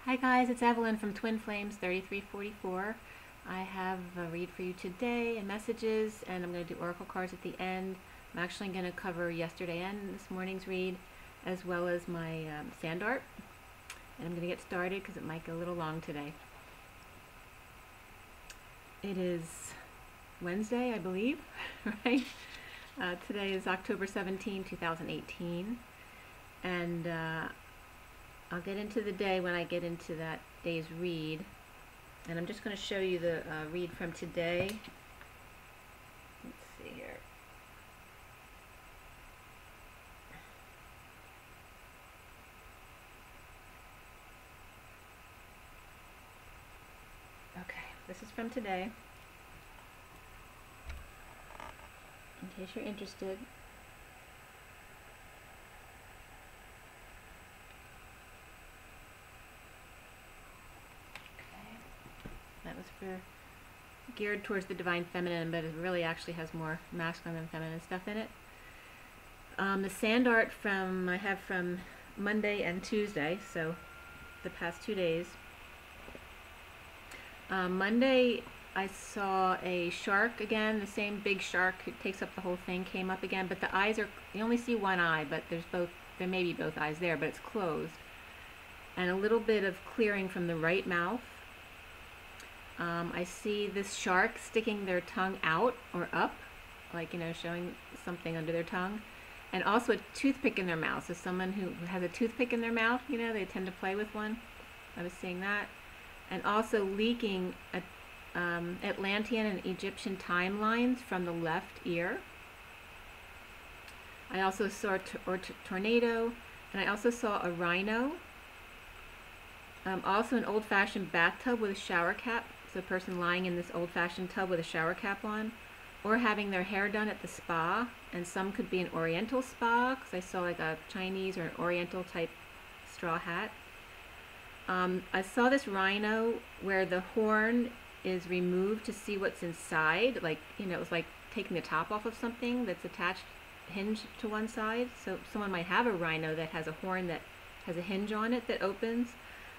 Hi guys, it's Evelyn from Twin Flames 3344. I have a read for you today and messages, and I'm going to do oracle cards at the end. I'm actually going to cover yesterday and this morning's read, as well as my sand art. And I'm going to get started because it might go a little long today. It is Wednesday, I believe, right? Today is October 17, 2018. And I'll get into the day when I get into that day's read. And I'm just going to show you the read from today. Let's see here. Okay, this is from today, in case you're interested. That was geared towards the divine feminine, but it really actually has more masculine than feminine stuff in it. The sand art I have from Monday and Tuesday, so the past 2 days. Monday I saw a shark again, the same big shark who takes up the whole thing came up again, but the eyes you only see one eye, but there may be both eyes there, but it's closed. And a little bit of clearing from the right mouth. I see this shark sticking their tongue out or up, like, showing something under their tongue, and also a toothpick in their mouth. So someone who has a toothpick in their mouth, they tend to play with one. I was seeing that. And also leaking Atlantean and Egyptian timelines from the left ear. I also saw a tornado, and I also saw a rhino. Also an old-fashioned bathtub with a shower cap. So a person lying in this old-fashioned tub with a shower cap on, or having their hair done at the spa, and some could be an oriental spa, because I saw like a Chinese or an oriental type straw hat. I saw this rhino where the horn is removed to see what's inside, like, it was like taking the top off of something that's attached, hinge to one side. So someone might have a rhino that has a horn that has a hinge on it that opens.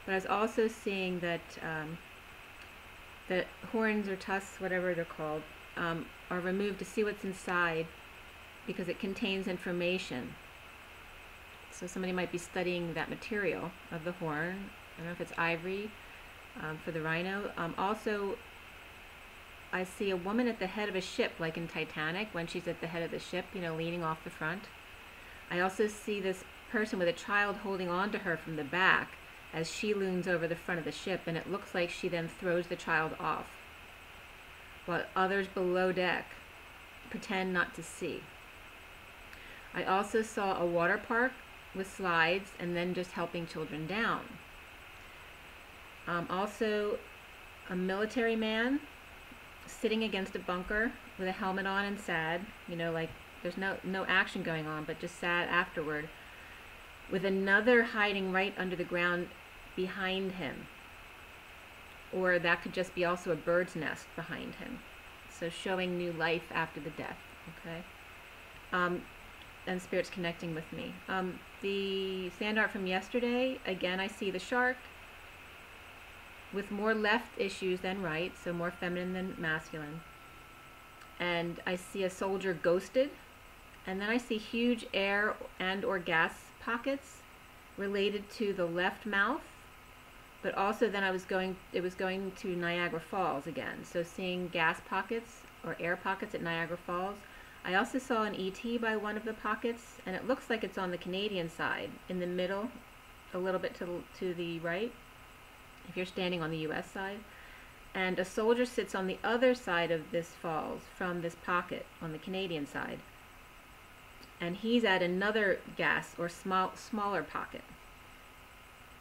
But I was also seeing that the horns or tusks, whatever they're called, are removed to see what's inside because it contains information. So somebody might be studying that material of the horn. I don't know if it's ivory for the rhino. Also, I see a woman at the head of a ship, like in Titanic, when she's at the head of the ship, leaning off the front. I also see this person with a child holding on to her from the back as she looms over the front of the ship, and it looks like she then throws the child off, while others below deck pretend not to see. I also saw a water park with slides and then just helping children down. Also a military man sitting against a bunker with a helmet on and sad, like there's no action going on, but just sad afterward, with another hiding right under the ground behind him. Or that could just be also a bird's nest behind him. So showing new life after the death, okay? And Spirit's connecting with me. The sand art from yesterday, again, I see the shark with more left issues than right, so more feminine than masculine. And I see a soldier ghosted. And then I see huge air and or gas pockets related to the left mouth, but also then it was going to Niagara Falls again. So seeing gas pockets or air pockets at Niagara Falls. I also saw an ET by one of the pockets, and it looks like it's on the Canadian side, in the middle, a little bit to the right, if you're standing on the US side. And a soldier sits on the other side of this falls from this pocket on the Canadian side. And he's at another gas or smaller pocket.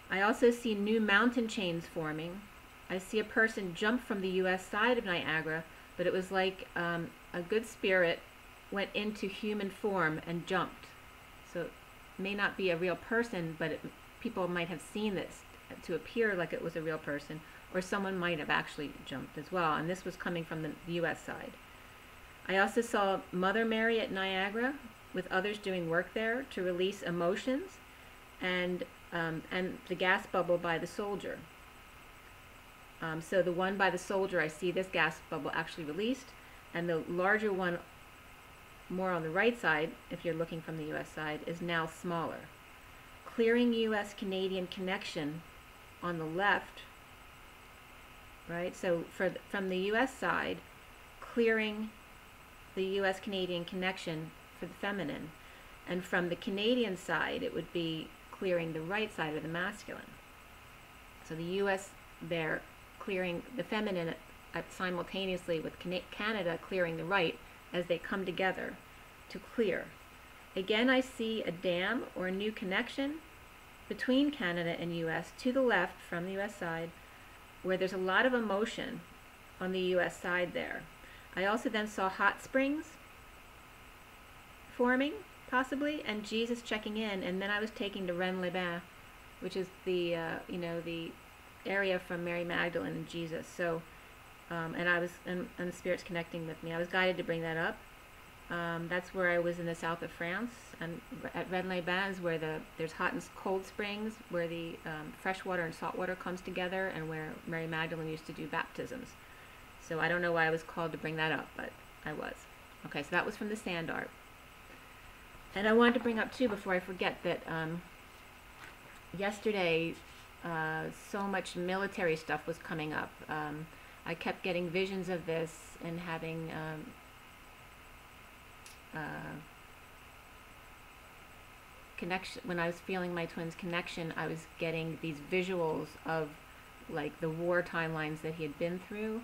I also see new mountain chains forming. I see a person jump from the US side of Niagara, but it was like a good spirit went into human form and jumped. So it may not be a real person, but people might have seen this to appear like it was a real person, or someone might have actually jumped as well, and this was coming from the US side. I also saw Mother Mary at Niagara with others doing work there to release emotions, and and the gas bubble by the soldier. So the one by the soldier, I see this gas bubble actually released, and the larger one, more on the right side, if you're looking from the U.S. side, is now smaller. Clearing U.S.-Canadian connection on the left, right? So from the U.S. side, clearing the U.S.-Canadian connection for the feminine. And from the Canadian side, it would be clearing the right side of the masculine. So the U.S. there clearing the feminine simultaneously with Canada clearing the right as they come together to clear. Again, I see a dam or a new connection between Canada and U.S. to the left from the U.S. side, where there's a lot of emotion on the U.S. side there. I also then saw hot springs forming, possibly, and Jesus checking in, and then I was taken to Rennes-les-Bains, which is the the area from Mary Magdalene and Jesus. So, and I was, and the Spirit's connecting with me. I was guided to bring that up. That's where I was in the south of France, and at Rennes-les-Bains, where there's hot and cold springs, where the fresh water and salt water comes together, and where Mary Magdalene used to do baptisms. So I don't know why I was called to bring that up, but I was. Okay, so that was from the sand art. And I wanted to bring up too, before I forget, that yesterday so much military stuff was coming up. I kept getting visions of this and having connection. When I was feeling my twin's connection, I was getting these visuals of like the war timelines that he had been through,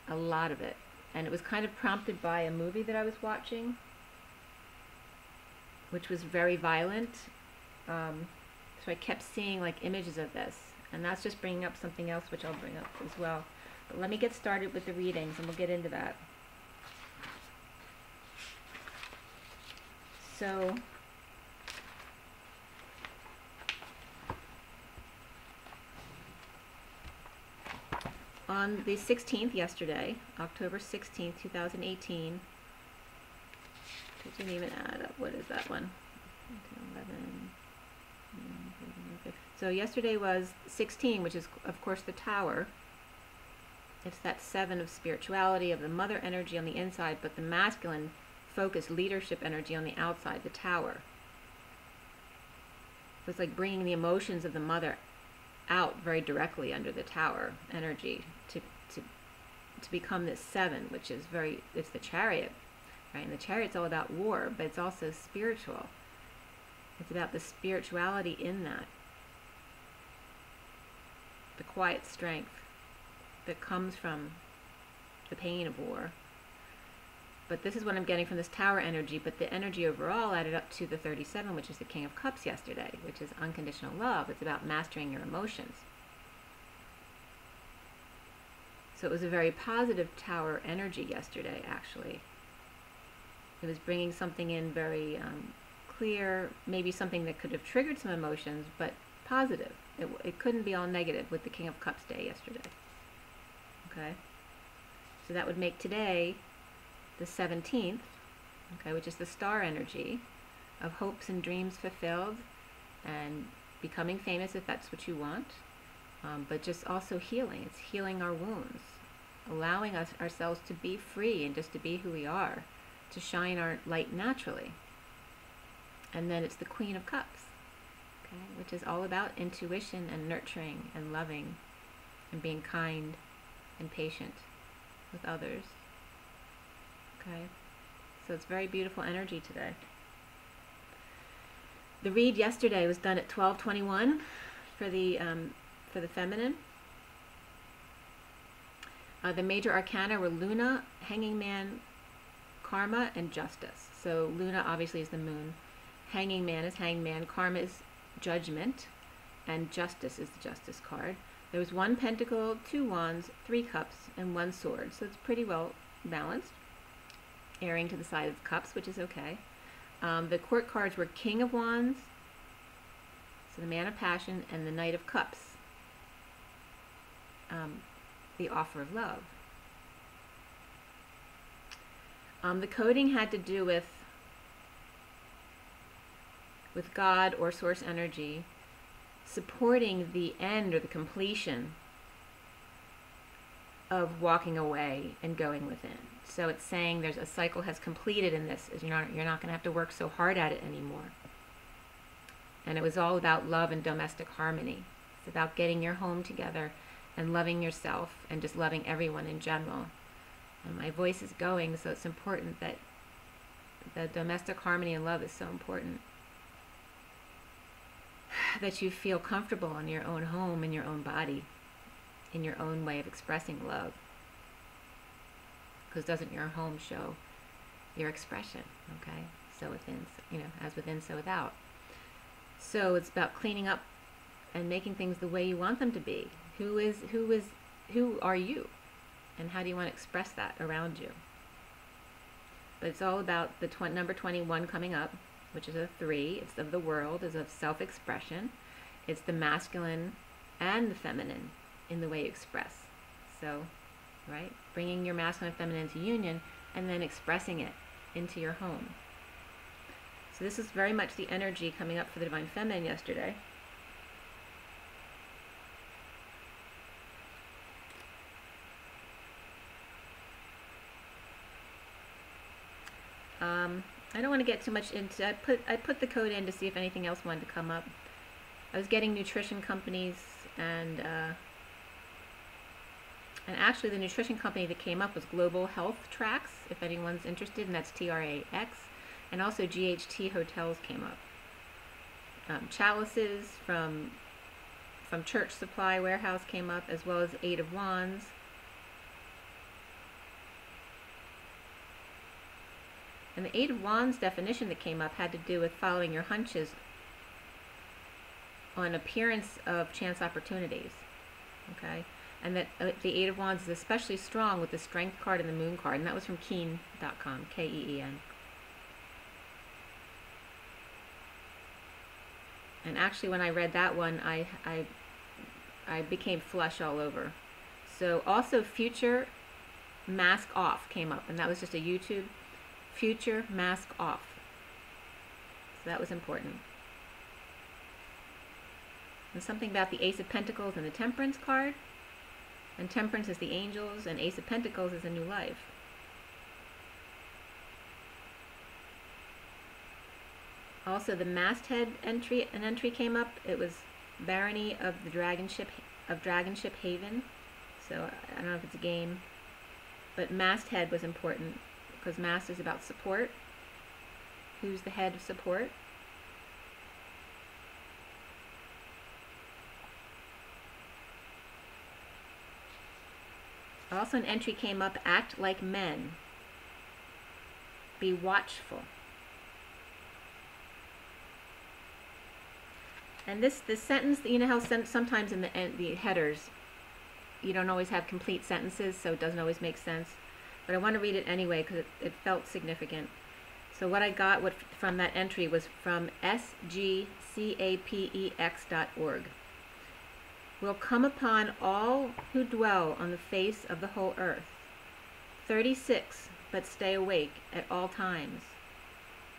a lot of it. And it was kind of prompted by a movie that I was watching, which was very violent. So I kept seeing like images of this, and that's just bringing up something else which I'll bring up as well. But let me get started with the readings and we'll get into that. So on the 16th, yesterday, October 16th, 2018, it didn't even add up. What is that one? 11. So yesterday was 16, which is, of course, the tower. It's that 7 of spirituality, of the mother energy on the inside, but the masculine focused leadership energy on the outside, the tower. So it's like bringing the emotions of the mother out very directly under the tower energy to become this 7, which is it's the chariot, right? And the chariot's all about war, but it's also spiritual. It's about the spirituality in that. The quiet strength that comes from the pain of war. But this is what I'm getting from this tower energy, but the energy overall added up to the 37, which is the King of Cups yesterday, which is unconditional love. It's about mastering your emotions. So it was a very positive tower energy yesterday, actually. It was bringing something in very clear, maybe something that could have triggered some emotions, but positive. It couldn't be all negative with the King of Cups day yesterday. Okay? So that would make today the 17th, okay, which is the star energy of hopes and dreams fulfilled and becoming famous if that's what you want, but just also healing. It's healing our wounds, allowing ourselves to be free and just to be who we are, to shine our light naturally. And then it's the Queen of Cups, okay, which is all about intuition and nurturing and loving and being kind and patient with others. Okay, so it's very beautiful energy today. The read yesterday was done at 12:21 for the feminine. The major arcana were Luna, Hanging Man, Karma, and Justice. So Luna obviously is the moon. Hanging Man is Hangman. Karma is Judgment, and Justice is the Justice card. There was 1 pentacle, 2 wands, 3 cups, and 1 sword. So it's pretty well balanced. Airing to the side of cups, which is okay. The court cards were King of Wands, so the Man of Passion, and the Knight of Cups, the offer of love. The coding had to do with God or source energy, supporting the end or the completion of walking away and going within. So it's saying there's a cycle has completed in this. You're not going to have to work so hard at it anymore. And it was all about love and domestic harmony. It's about getting your home together and loving yourself and just loving everyone in general. And my voice is going, so it's important that the domestic harmony and love is so important. That you feel comfortable in your own home, in your own body, in your own way of expressing love. Because doesn't your home show your expression? Okay, so within, as within, so without. So it's about cleaning up and making things the way you want them to be. Who are you? And how do you want to express that around you? But it's all about the number 21 coming up, which is a 3. It's of the world, is of self-expression. It's the masculine and the feminine in the way you express. So, right? Bringing your masculine and feminine into union and then expressing it into your home. So this is very much the energy coming up for the Divine Feminine yesterday. I don't want to get too much into. I put the code in to see if anything else wanted to come up. I was getting nutrition companies, and actually the nutrition company that came up was Global Health Tracks, if anyone's interested, and that's TRAX, and also GHT Hotels came up. Chalices from Church Supply Warehouse came up, as well as 8 of Wands. And the 8 of Wands definition that came up had to do with following your hunches on appearance of chance opportunities. Okay? And that the 8 of Wands is especially strong with the Strength card and the Moon card. And that was from Keen.com, K-E-E-N. And actually when I read that one, I became flush all over. So also Future Mask Off came up. And that was just a YouTube. Future Mask Off. So that was important. And something about the Ace of Pentacles and the Temperance card. And Temperance is the angels, and Ace of Pentacles is a new life. Also the masthead entry, an entry came up. It was Barony of the Dragonship Haven. So I don't know if it's a game, but masthead was important. Because Mast is about support. Who's the head of support? Also an entry came up, act like men. Be watchful. And this sentence, you know how sometimes in the headers, you don't always have complete sentences, so it doesn't always make sense. But I want to read it anyway because it felt significant. So what I got from that entry was from sgcapex.org. Will come upon all who dwell on the face of the whole earth. 36, but stay awake at all times,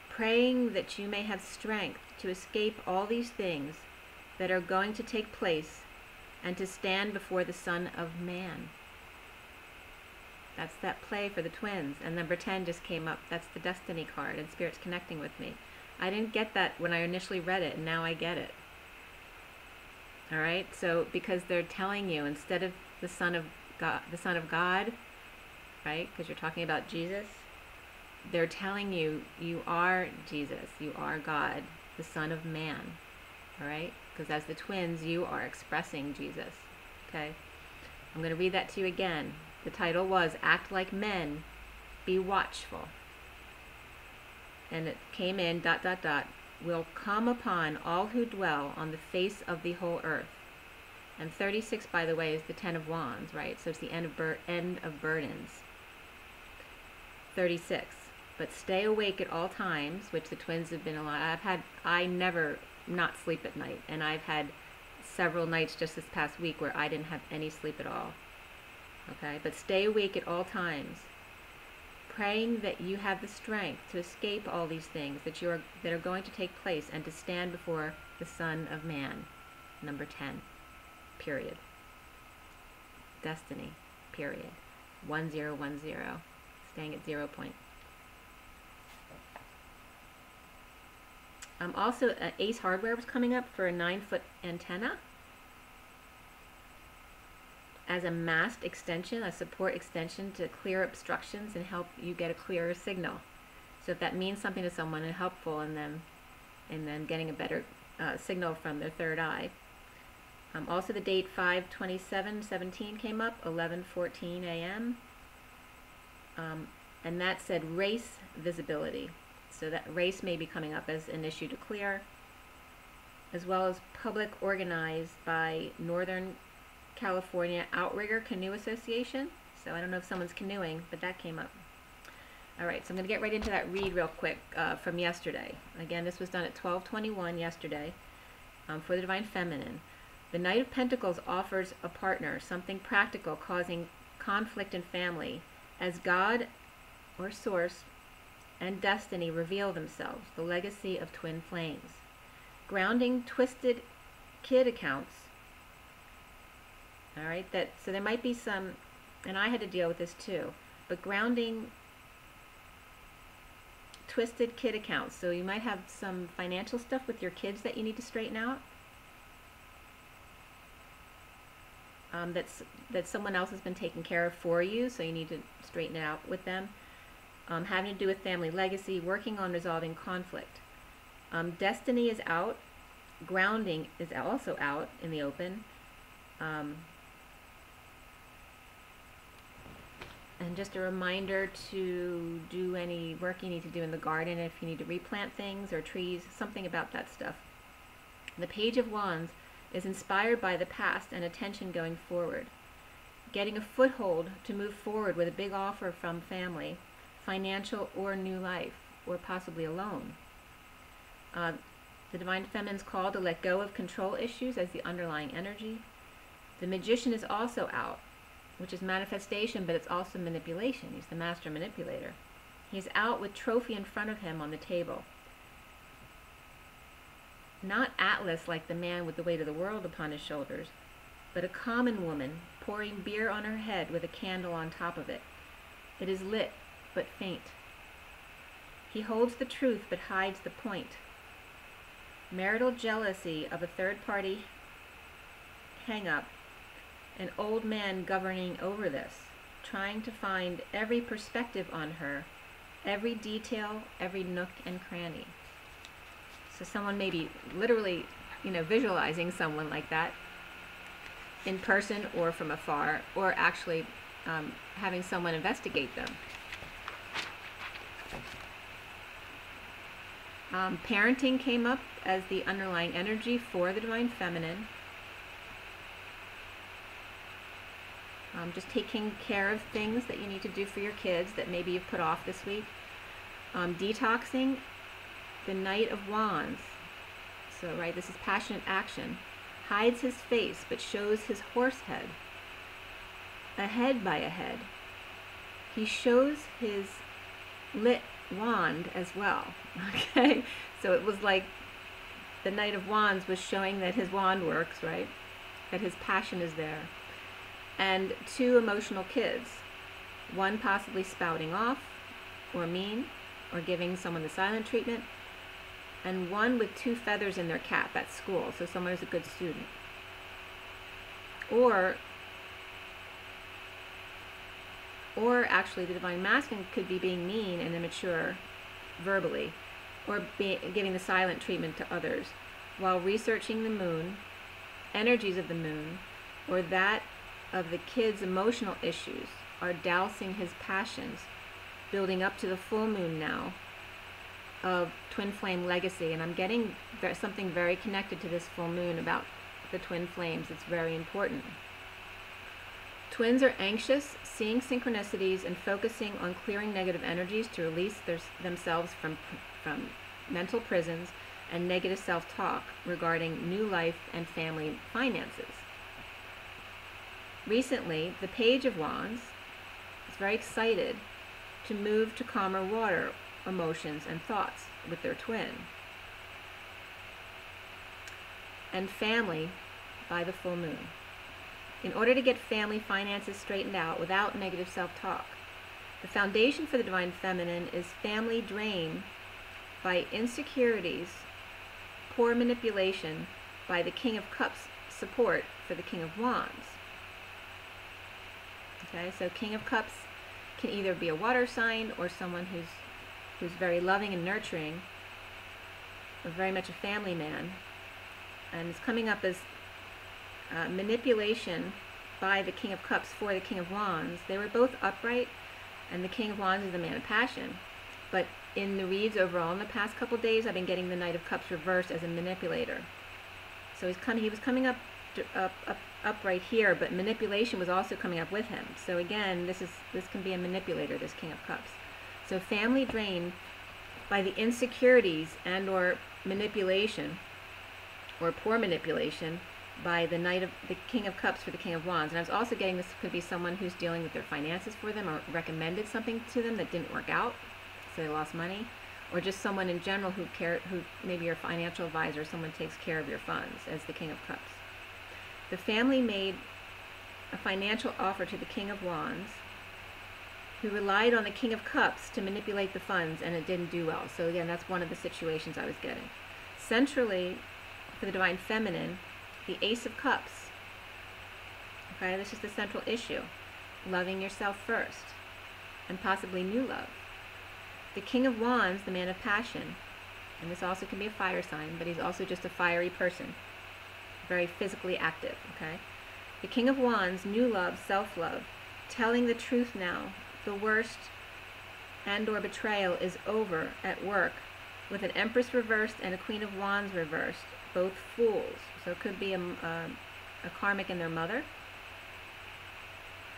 praying that you may have strength to escape all these things that are going to take place and to stand before the Son of Man. That's that play for the twins. And number 10 just came up. That's the Destiny card, and Spirit's connecting with me. I didn't get that when I initially read it, and now I get it. All right? So because they're telling you, instead of the Son of God, right? Because you're talking about Jesus, they're telling you, you are Jesus, you are God, the Son of Man. All right? Because as the twins, you are expressing Jesus. Okay? I'm going to read that to you again. The title was Act Like Men, Be Watchful. And it came in, ... will come upon all who dwell on the face of the whole earth. And 36, by the way, is the 10 of Wands, right? So it's the end of burdens. 36. But stay awake at all times, which the twins have been a lot. I never not sleep at night. And I've had several nights just this past week where I didn't have any sleep at all. Okay, but stay awake at all times, praying that you have the strength to escape all these things that are going to take place and to stand before the Son of Man. number 10, period. Destiny, period. 1010, staying at 0 point. Also, Ace Hardware was coming up for a 9-foot antenna as a mast extension, a support extension to clear obstructions and help you get a clearer signal. So if that means something to someone and helpful in them, and then getting a better signal from their third eye. Also the date 5/27/17 came up, 11:14 a.m. And that said race visibility. So that race may be coming up as an issue to clear, as well as public organized by Northern California Outrigger Canoe Association. So I don't know if someone's canoeing, but that came up. All right, so I'm going to get right into that read real quick from yesterday. Again, this was done at 12:21 yesterday for the Divine Feminine. The Knight of Pentacles offers a partner, something practical causing conflict in family, as God or Source and Destiny reveal themselves, the legacy of twin flames. Grounding twisted kid accounts. All right, so there might be some, and I had to deal with this too, but grounding twisted kid accounts. So you might have some financial stuff with your kids that you need to straighten out. That someone else has been taking care of for you, so you need to straighten it out with them. Having to do with family legacy, working on resolving conflict. Destiny is out. Grounding is also out in the open. And just a reminder to do any work you need to do in the garden, if you need to replant things or trees, something about that stuff. The Page of Wands is inspired by the past and attention going forward. Getting a foothold to move forward with a big offer from family, financial or new life, or possibly alone. The Divine Feminine's call to let go of control issues as the underlying energy. The Magician is also out, which is manifestation, but it's also manipulation. He's the master manipulator. He's out with trophy in front of him on the table. Not Atlas like the man with the weight of the world upon his shoulders, but a common woman pouring beer on her head with a candle on top of it. It is lit, but faint. He holds the truth, but hides the point. Marital jealousy of a third-party hang-up. An old man governing over this, trying to find every perspective on her, every detail, every nook and cranny. So someone may be literally, visualizing someone like that in person or from afar, or actually having someone investigate them. Parenting came up as the underlying energy for the Divine Feminine. Just taking care of things that you need to do for your kids that maybe you've put off this week. Detoxing. The Knight of Wands. So, right, this is passionate action. Hides his face, but shows his horse head. A head by a head. He shows his lit wand as well. Okay? So it was like the Knight of Wands was showing that his wand works, right? That his passion is there. And 2 emotional kids. One possibly spouting off, or mean, or giving someone the silent treatment. And one with 2 feathers in their cap at school, so someone who's a good student. Or actually the Divine Masculine could be being mean and immature verbally, or giving the silent treatment to others, while researching the moon, energies of the moon, or that of the kid's emotional issues, are dousing his passions, building up to the full moon now, of twin flame legacy. And I'm getting something very connected to this full moon about the twin flames. It's very important. Twins are anxious, seeing synchronicities and focusing on clearing negative energies to release themselves from mental prisons and negative self-talk regarding new life and family finances. Recently, the Page of Wands is very excited to move to calmer water emotions and thoughts with their twin. And family by the full moon. In order to get family finances straightened out without negative self-talk, the foundation for the Divine Feminine is family drain by insecurities, poor manipulation by the King of Cups support for the King of Wands. Okay, so King of Cups can either be a water sign or someone who's very loving and nurturing, or very much a family man, and it's coming up as manipulation by the King of Cups for the King of Wands. They were both upright, and the King of Wands is the man of passion. But in the reads overall in the past couple days, I've been getting the Knight of Cups reversed as a manipulator. So he was coming up upright here, but manipulation was also coming up with him. So again, this can be a manipulator, this King of Cups. So family drained by the insecurities and or manipulation, or poor manipulation, by the King of Cups for the King of Wands. And I was also getting this could be someone who's dealing with their finances for them, or recommended something to them that didn't work out, so they lost money, or just someone in general who maybe your financial advisor, someone takes care of your funds as the King of Cups. The family made a financial offer to the King of Wands, who relied on the King of Cups to manipulate the funds, and it didn't do well. So again, that's one of the situations I was getting. Centrally, for the Divine Feminine, the Ace of Cups. Okay, this is the central issue. Loving yourself first, and possibly new love. The King of Wands, the man of passion, and this also can be a fire sign, but he's also just a fiery person, very physically active, okay? The King of Wands, new love, self-love, telling the truth now. The worst and or betrayal is over at work, with an Empress reversed and a Queen of Wands reversed, both fools. So it could be a karmic and their mother,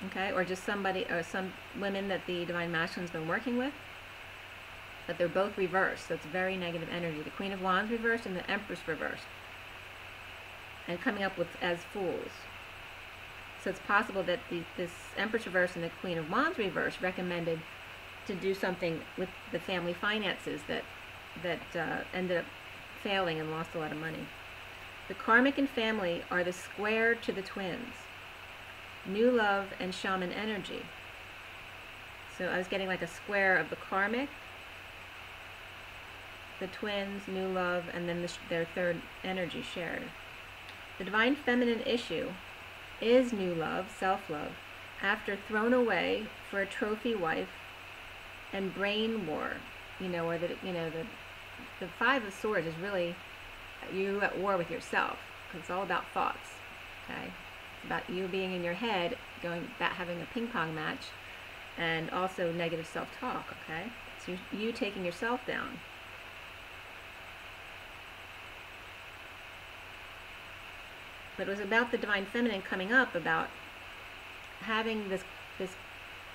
okay, or just somebody, or some women that the Divine Masculine's been working with, but they're both reversed, so it's very negative energy. The Queen of Wands reversed and the Empress reversed, and coming up with as fools. So it's possible that this Empress reversed and the Queen of Wands reversed recommended to do something with the family finances that ended up failing and lost a lot of money. The karmic and family are the square to the twins, new love and shaman energy. So I was getting like a square of the karmic, the twins, new love, and then their third energy shared. The Divine Feminine issue is new love, self-love, after thrown away for a trophy wife and brain war. Or the Five of Swords is really you at war with yourself, because it's all about thoughts. Okay, it's about you being in your head, having a ping pong match, and also negative self-talk. Okay, so you taking yourself down. But it was about the Divine Feminine coming up, about having this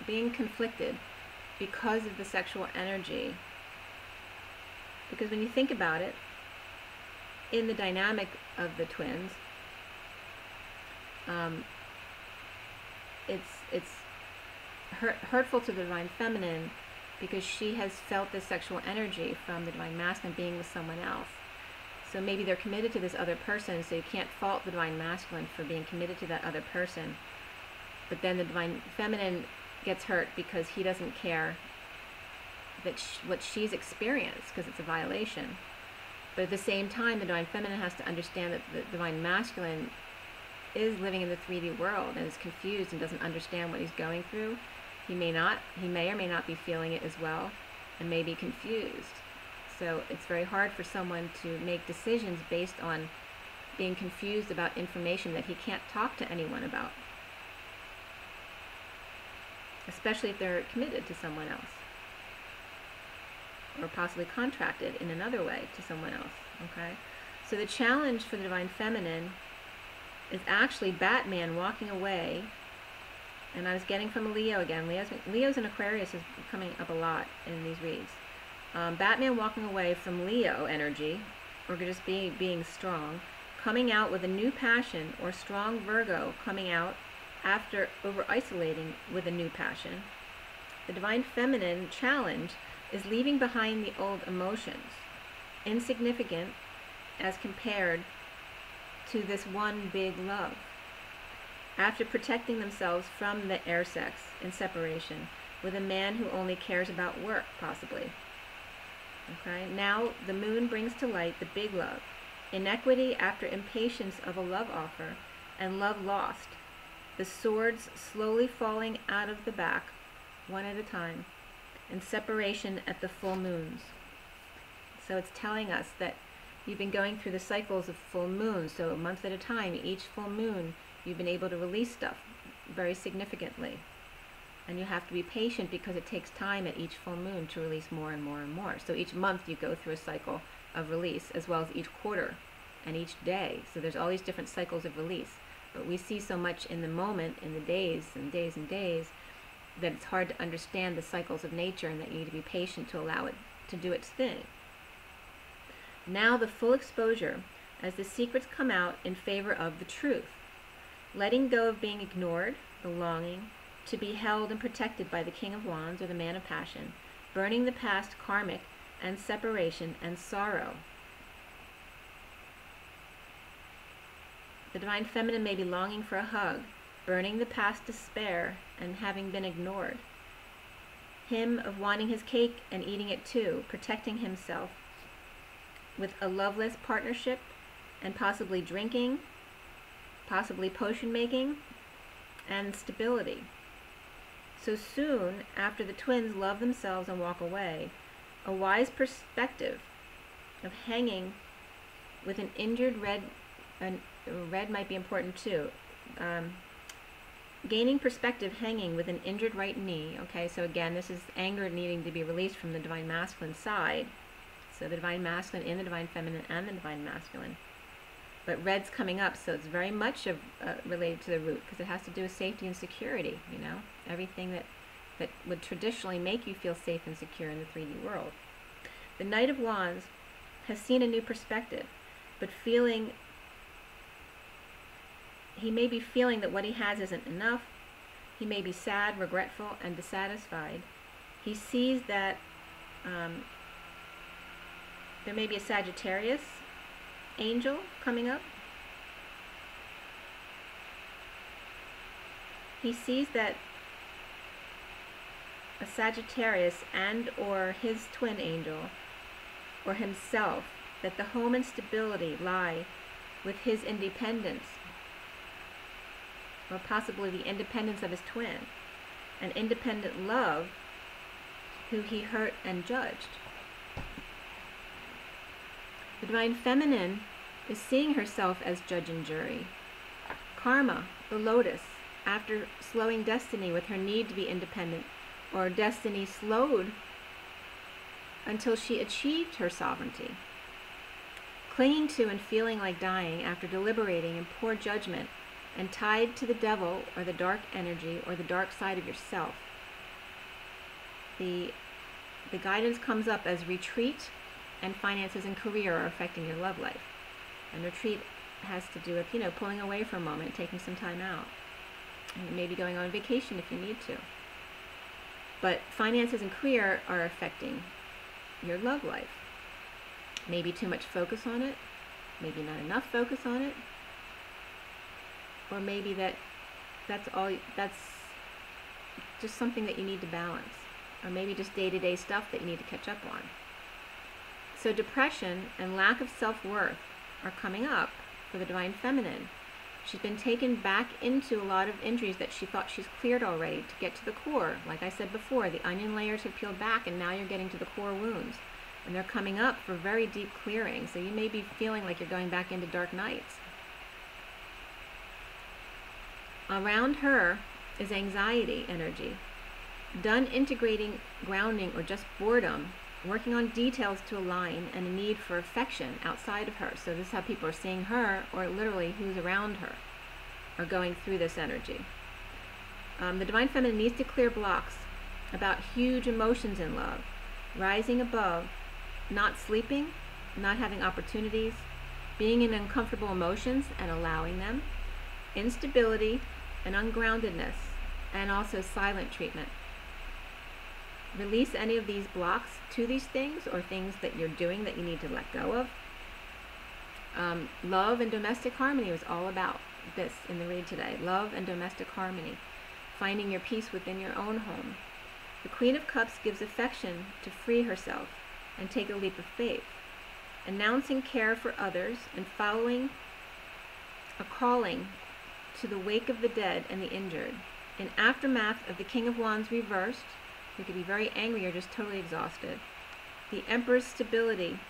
being conflicted because of the sexual energy. Because when you think about it, in the dynamic of the twins, it's hurtful to the Divine Feminine because she has felt this sexual energy from the Divine Masculine being with someone else. So maybe they're committed to this other person, so you can't fault the Divine Masculine for being committed to that other person. But then the Divine Feminine gets hurt because he doesn't care that what she's experienced, because it's a violation. But at the same time, the Divine Feminine has to understand that the Divine Masculine is living in the 3D world and is confused and doesn't understand what he's going through. He may or may not be feeling it as well, and may be confused. So it's very hard for someone to make decisions based on being confused about information that he can't talk to anyone about, especially if they're committed to someone else, or possibly contracted in another way to someone else. Okay, so the challenge for the Divine Feminine is actually Batman walking away. And I was getting from a Leo again. Leo's and Aquarius is coming up a lot in these reads. Batman walking away from Leo energy, or just being strong, coming out with a new passion, or strong Virgo coming out after over-isolating with a new passion. The Divine Feminine challenge is leaving behind the old emotions, insignificant as compared to this one big love. After protecting themselves from the air sex in separation with a man who only cares about work, possibly. Okay, now the moon brings to light the big love, inequity after impatience of a love offer, and love lost, the swords slowly falling out of the back, one at a time, and separation at the full moons. So it's telling us that you've been going through the cycles of full moons, so a month at a time, each full moon, you've been able to release stuff very significantly. And you have to be patient because it takes time at each full moon to release more and more and more. So each month you go through a cycle of release, as well as each quarter and each day. So there's all these different cycles of release. But we see so much in the moment, in the days and days and days, that it's hard to understand the cycles of nature, and that you need to be patient to allow it to do its thing. Now the full exposure as the secrets come out in favor of the truth. Letting go of being ignored, the longing, to be held and protected by the King of Wands or the Man of Passion, burning the past karmic and separation and sorrow. The Divine Feminine may be longing for a hug, burning the past despair and having been ignored. Him of wanting his cake and eating it too, protecting himself with a loveless partnership and possibly drinking, possibly potion making, and stability. So soon after the twins love themselves and walk away, a wise perspective of hanging with an injured red, and red might be important too, gaining perspective hanging with an injured right knee. Okay, so again, this is anger needing to be released from the Divine Masculine side. So the Divine Masculine in the Divine Feminine and the Divine Masculine. But red's coming up, so it's very much related to the root, because it has to do with safety and security, you know, everything that would traditionally make you feel safe and secure in the 3D world. The Knight of Wands has seen a new perspective, but he may be feeling that what he has isn't enough. He may be sad, regretful, and dissatisfied. He sees that there may be a Sagittarius angel coming up. He sees that a Sagittarius and or his twin angel or himself, that the home and stability lie with his independence, or possibly the independence of his twin, an independent love who he hurt and judged. The Divine Feminine is seeing herself as judge and jury. Karma, the lotus, after slowing destiny with her need to be independent, or destiny slowed until she achieved her sovereignty. Clinging to and feeling like dying after deliberating in poor judgment and tied to the devil or the dark energy or the dark side of yourself. The guidance comes up as retreat, and finances and career are affecting your love life. And retreat has to do with, you know, pulling away for a moment, taking some time out, and maybe going on vacation if you need to. But finances and career are affecting your love life. Maybe too much focus on it, maybe not enough focus on it, or maybe that's just something that you need to balance, or maybe just day-to-day stuff that you need to catch up on. So depression and lack of self-worth are coming up for the Divine Feminine. She's been taken back into a lot of injuries that she thought she's cleared already to get to the core. Like I said before, the onion layers have peeled back, and now you're getting to the core wounds. And they're coming up for very deep clearing. So you may be feeling like you're going back into dark nights. Around her is anxiety energy. Done integrating grounding or just boredom, working on details to align, and a need for affection outside of her. So this is how people are seeing her, or literally who's around her, are going through this energy. The Divine Feminine needs to clear blocks about huge emotions in love, rising above, not sleeping, not having opportunities, being in uncomfortable emotions and allowing them, instability and ungroundedness, and also silent treatment. Release any of these blocks to these things, or things that you're doing that you need to let go of. Love and domestic harmony was all about this in the read today. Love and domestic harmony. Finding your peace within your own home. The Queen of Cups gives affection to free herself and take a leap of faith. Announcing care for others and following a calling to the wake of the dead and the injured. In aftermath of the King of Wands reversed, you could be very angry or just totally exhausted. The Emperor's stability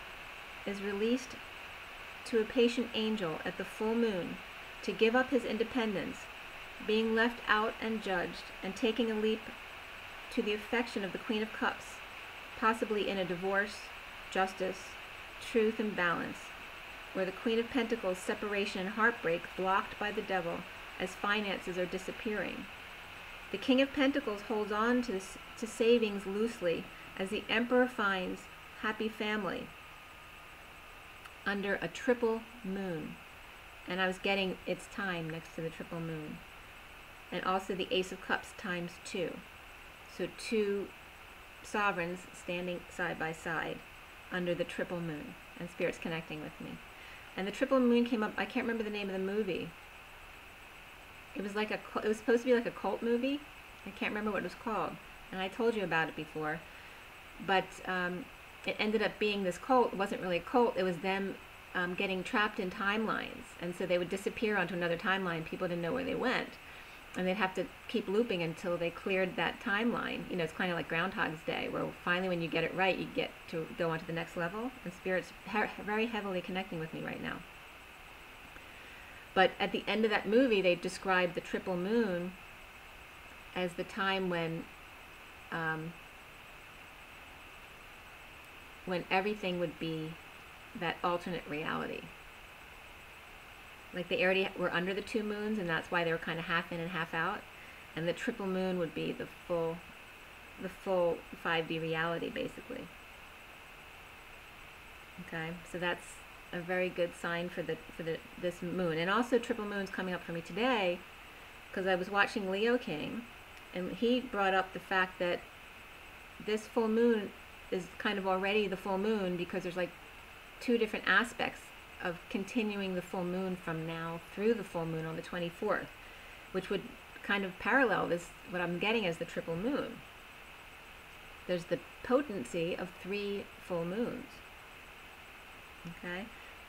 is released to a patient angel at the full moon to give up his independence, being left out and judged, and taking a leap to the affection of the Queen of Cups, possibly in a divorce, justice, truth, and balance, where the Queen of Pentacles' separation and heartbreak blocked by the devil as finances are disappearing. The King of Pentacles holds on to savings loosely as the Emperor finds happy family under a triple moon. And I was getting its time next to the triple moon. And also the Ace of Cups times 2. So 2 sovereigns standing side by side under the triple moon. And Spirit's connecting with me. And the triple moon came up, I can't remember the name of the movie. It was like it was supposed to be like a cult movie. I can't remember what it was called. And I told you about it before. But it ended up being this cult. It wasn't really a cult. It was them getting trapped in timelines. And so they would disappear onto another timeline. People didn't know where they went. And they'd have to keep looping until they cleared that timeline. You know, it's kind of like Groundhog's Day, where finally when you get it right, you get to go on to the next level. And Spirit's very heavily connecting with me right now. But at the end of that movie, they described the triple moon as the time when everything would be that alternate reality. Like they already were under the 2 moons, and that's why they were kind of half in and half out. And the triple moon would be the full 5D reality, basically. Okay, so that's a very good sign for this moon. And also triple moon's coming up for me today, because I was watching Leo King, and he brought up the fact that this full moon is kind of already the full moon, because there's like 2 different aspects of continuing the full moon from now through the full moon on the 24th, which would kind of parallel this, what I'm getting as the triple moon. There's the potency of 3 full moons. Okay?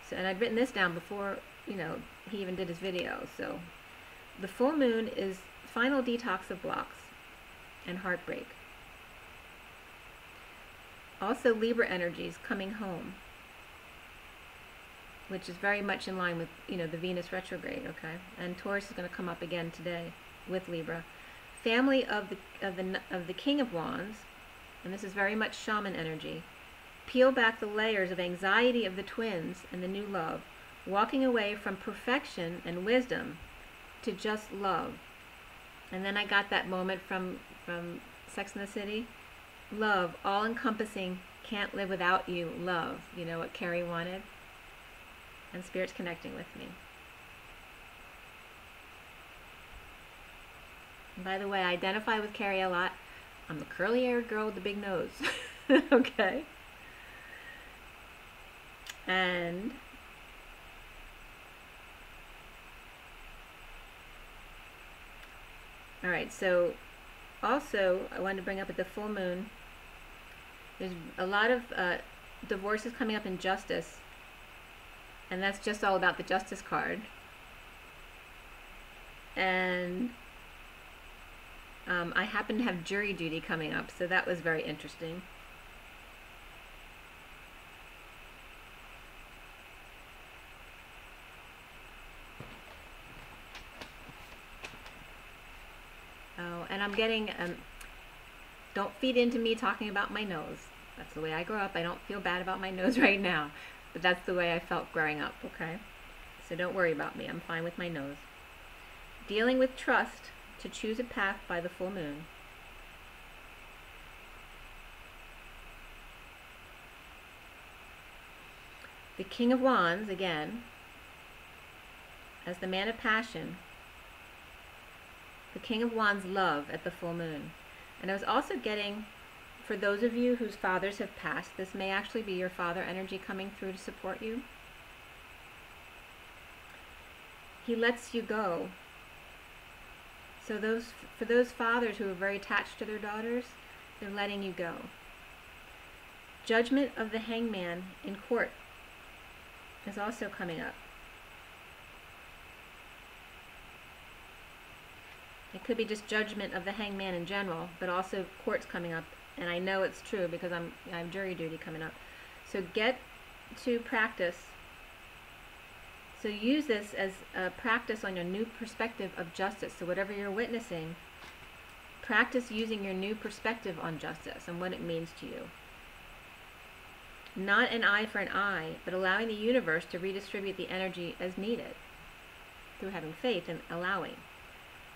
So, and I'd written this down before, you know, he even did his video. So the full moon is final detox of blocks and heartbreak. Also Libra energies coming home, which is very much in line with, you know, the Venus retrograde, okay? And Taurus is going to come up again today with Libra. Family of the King of Wands, and this is very much shaman energy. Peel back the layers of anxiety of the twins and the new love, walking away from perfection and wisdom to just love. And then I got that moment from Sex and the City. Love, all-encompassing, can't live without you, love. You know what Carrie wanted? And Spirit's connecting with me. And by the way, I identify with Carrie a lot. I'm the curly-haired girl with the big nose. Okay? And alright, so also I wanted to bring up at the full moon, there's a lot of divorces coming up in justice. And that's just all about the Justice card. And I happen to have jury duty coming up, so that was very interesting. Oh, and I'm getting, don't feed into me talking about my nose. That's the way I grew up. I don't feel bad about my nose right now. But that's the way I felt growing up, okay? So don't worry about me. I'm fine with my nose. Dealing with trust to choose a path by the full moon. The King of Wands, again, as the man of passion. The King of Wands, love at the full moon. And I was also getting, for those of you whose fathers have passed, this may actually be your father energy coming through to support you. he lets you go. So for those fathers who are very attached to their daughters, they're letting you go. Judgment of the hangman in court is also coming up. It could be just judgment of the hangman in general, but also court's coming up. And I know it's true because I have jury duty coming up. So get to practice. So use this as a practice on your new perspective of justice. So whatever you're witnessing, practice using your new perspective on justice and what it means to you. Not an eye for an eye, but allowing the universe to redistribute the energy as needed through having faith and allowing.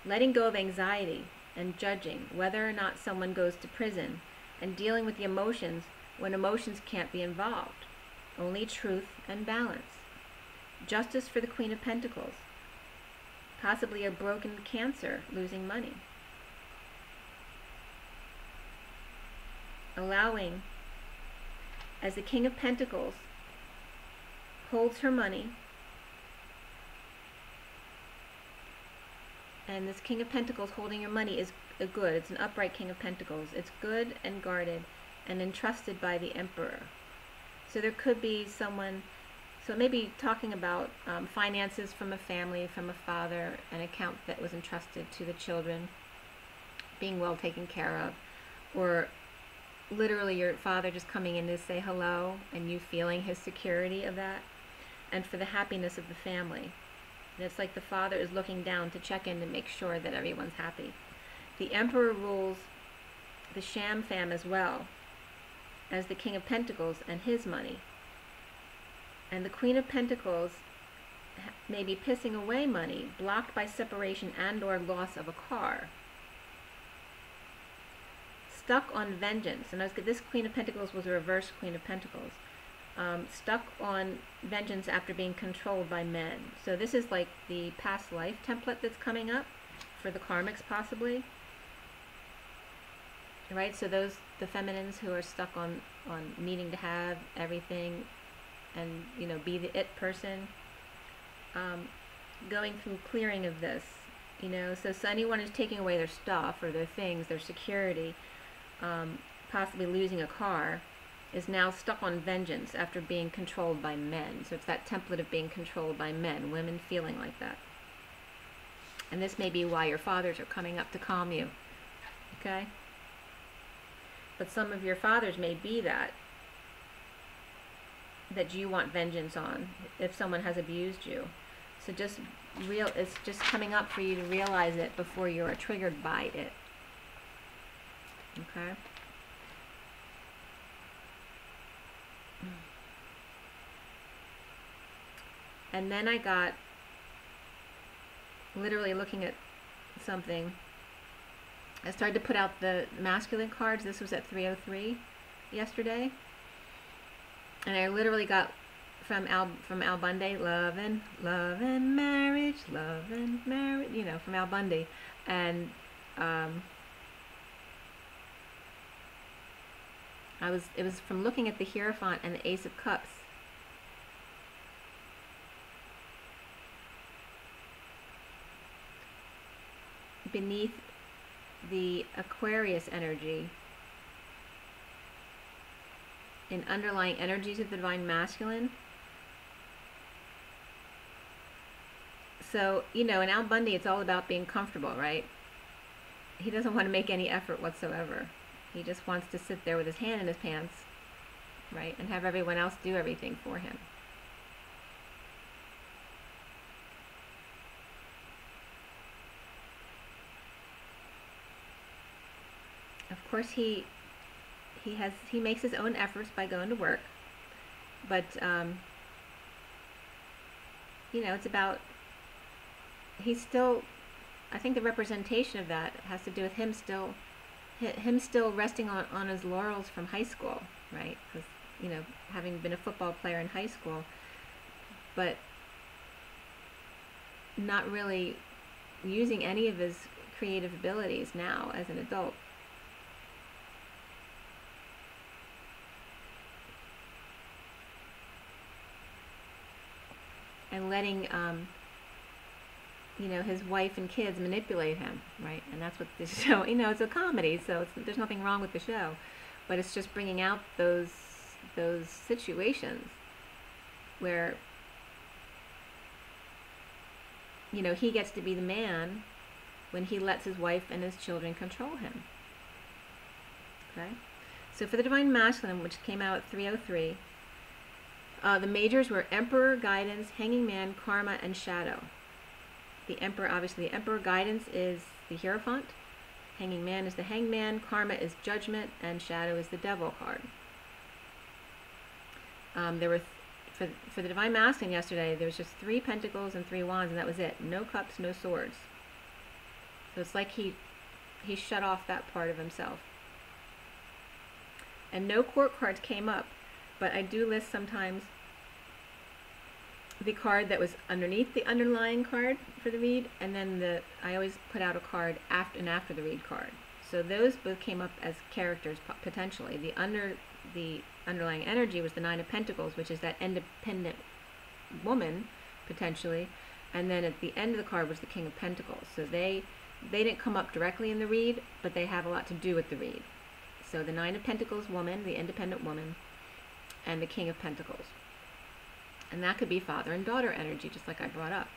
Letting go of anxiety and judging whether or not someone goes to prison, and dealing with the emotions when emotions can't be involved. Only truth and balance. Justice for the Queen of Pentacles. Possibly a broken cancer, losing money. Allowing, as the King of Pentacles holds her money, and this King of Pentacles holding your money is good. It's an upright King of Pentacles. It's good and guarded and entrusted by the Emperor. So there could be someone, so maybe talking about finances from a family, from a father, an account that was entrusted to the children, being well taken care of, or literally your father just coming in to say hello and you feeling his security of that, and for the happiness of the family. And it's like the father is looking down to check in to make sure that everyone's happy. The Emperor rules the sham fam as well as the King of Pentacles and his money. And the Queen of Pentacles may be pissing away money, blocked by separation and or loss of a car. Stuck on vengeance. And this Queen of Pentacles was a reverse Queen of Pentacles. Stuck on vengeance after being controlled by men. So this is like the past life template that's coming up for the karmics possibly. Right? So the feminines who are stuck on needing to have everything and, you know, be the it person, going through clearing of this, you know, so anyone who's taking away their stuff or their things, their security, possibly losing a car, is now stuck on vengeance after being controlled by men. So it's that template of being controlled by men, women feeling like that. And this may be why your fathers are coming up to calm you, okay? But some of your fathers may be that you want vengeance on if someone has abused you. So it's just coming up for you to realize it before you are triggered by it. Okay? And then I got, literally looking at something, I started to put out the masculine cards. This was at 3:03 yesterday. And I literally got from Al Bundy, love and marriage, you know, from Al Bundy. And it was from looking at the Hierophant and the Ace of Cups. Beneath the Aquarius energy, in underlying energies of the Divine Masculine. So, you know, in Al Bundy, it's all about being comfortable, right? He doesn't want to make any effort whatsoever. He just wants to sit there with his hand in his pants, right? And have everyone else do everything for him. Of course, he makes his own efforts by going to work, but you know, it's about, he's still, I think the representation of that has to do with him still resting on his laurels from high school, right? Because, you know, having been a football player in high school, but not really using any of his creative abilities now as an adult. And letting you know, his wife and kids manipulate him, right? And that's what this show, you know, it's a comedy, so there's nothing wrong with the show, but it's just bringing out those situations where, you know, he gets to be the man when he lets his wife and his children control him. Okay? So for the Divine Masculine, which came out at 303, the majors were Emperor, Guidance, Hanging Man, Karma, and Shadow. The Emperor, obviously, the Emperor Guidance is the Hierophant. Hanging Man is the Hangman. Karma is Judgment, and Shadow is the Devil card. There were for the Divine Masculine yesterday, there was just 3 Pentacles and 3 Wands, and that was it. No Cups, no Swords. So it's like he shut off that part of himself. And no Court cards came up, but I do list sometimes the card that was underneath the underlying card for the read, and then I always put out a card after the read card. So those both came up as characters potentially. The underlying energy was the 9 of Pentacles, which is that independent woman potentially, and then at the end of the card was the King of Pentacles. So they didn't come up directly in the read, but they have a lot to do with the read. So the 9 of Pentacles woman, the independent woman, and the King of Pentacles. And that could be father and daughter energy, just like I brought up.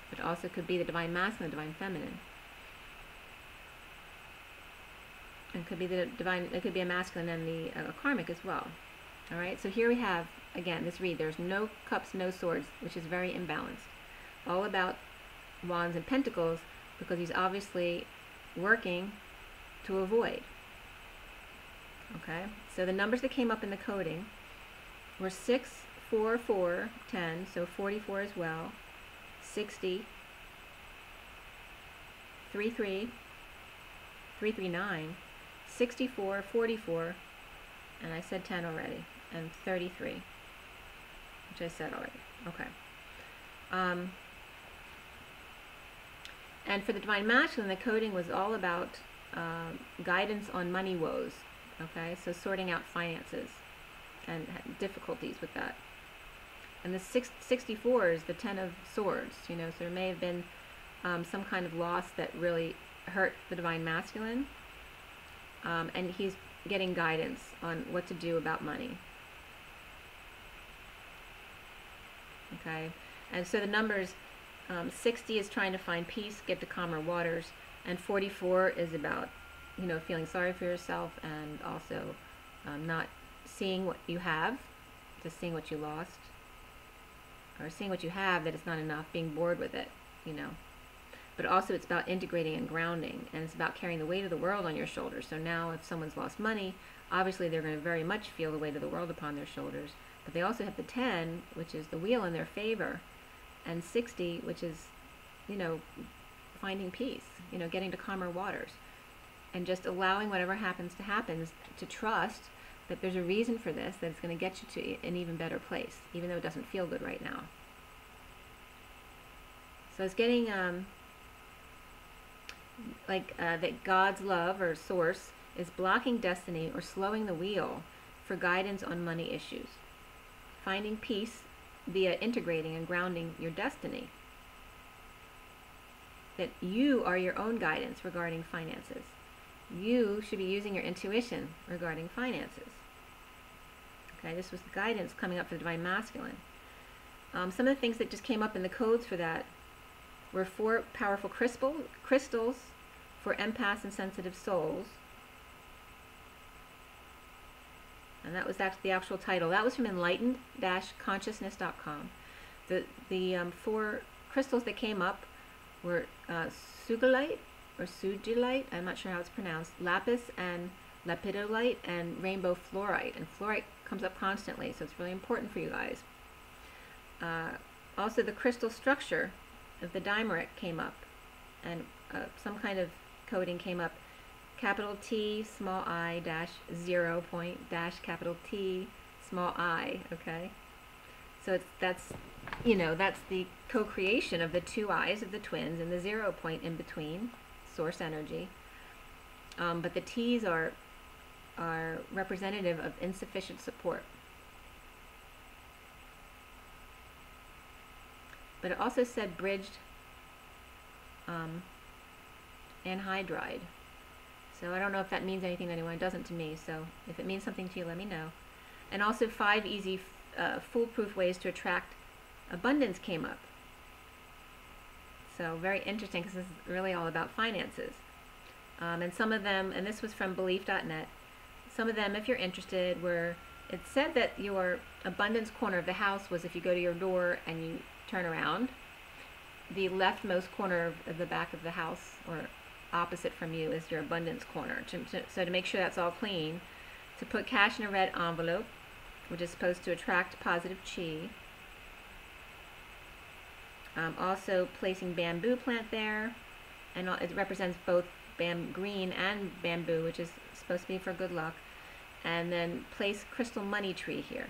But also could be the Divine Masculine, Divine Feminine. And could be it could be a masculine and the karmic as well. All right, so here we have, again, this read. There's no cups, no swords, which is very imbalanced. All about wands and pentacles, because he's obviously working to avoid. Okay, so the numbers that came up in the coding were 6, 4, 4, 10, so 44 as well, 60, 33, 339, 64, 44, and I said 10 already, and 33, which I said already. Okay. And for the Divine Masculine, the coding was all about guidance on money woes. Okay, so sorting out finances and difficulties with that. And the 64 is the 10 of Swords, you know, so there may have been some kind of loss that really hurt the Divine Masculine. And he's getting guidance on what to do about money. Okay, and so the numbers, 60 is trying to find peace, get to calmer waters, and 44 is about, you know, feeling sorry for yourself and also not seeing what you have, just seeing what you lost, or seeing what you have that it's not enough, being bored with it, you know. But also it's about integrating and grounding, and it's about carrying the weight of the world on your shoulders. So now if someone's lost money, obviously they're going to very much feel the weight of the world upon their shoulders. But they also have the 10, which is the wheel in their favor, and 60, which is, you know, finding peace, you know, getting to calmer waters, and just allowing whatever happens to happen, to trust that there's a reason for this, that it's going to get you to an even better place, even though it doesn't feel good right now. So it's getting that God's love or source is blocking destiny or slowing the wheel for guidance on money issues. Finding peace via integrating and grounding your destiny. That you are your own guidance regarding finances. You should be using your intuition regarding finances. Okay, this was the guidance coming up for the Divine Masculine. Some of the things that just came up in the codes for that were 4 powerful crystals for empaths and sensitive souls. And that was actually the actual title. That was from enlightened-consciousness.com. The 4 crystals that came up were sugilite or sugilite, I'm not sure how it's pronounced, lapis and lapidolite, and rainbow fluorite. And fluorite comes up constantly, so it's really important for you guys. Also the crystal structure of the dimeric came up, and some kind of coding came up. Capital T, small I, dash 0 point, dash capital T, small I, okay? So that's the co-creation of the 2 eyes of the twins and the 0 point in between, source energy. But the T's are representative of insufficient support. But it also said bridged anhydride. So I don't know if that means anything to anyone. It doesn't to me. So if it means something to you, let me know. And also 5 easy foolproof ways to attract abundance came up. So very interesting, because this is really all about finances. And some of them, and this was from belief.net, some of them, if you're interested, were, it said that your abundance corner of the house was if you go to your door and you turn around, the leftmost corner of the back of the house, or opposite from you, is your abundance corner. So to make sure that's all clean, to put cash in a red envelope, which is supposed to attract positive chi. Also placing bamboo plant there, and it represents both green and bamboo, which is supposed to be for good luck. And then place crystal money tree here,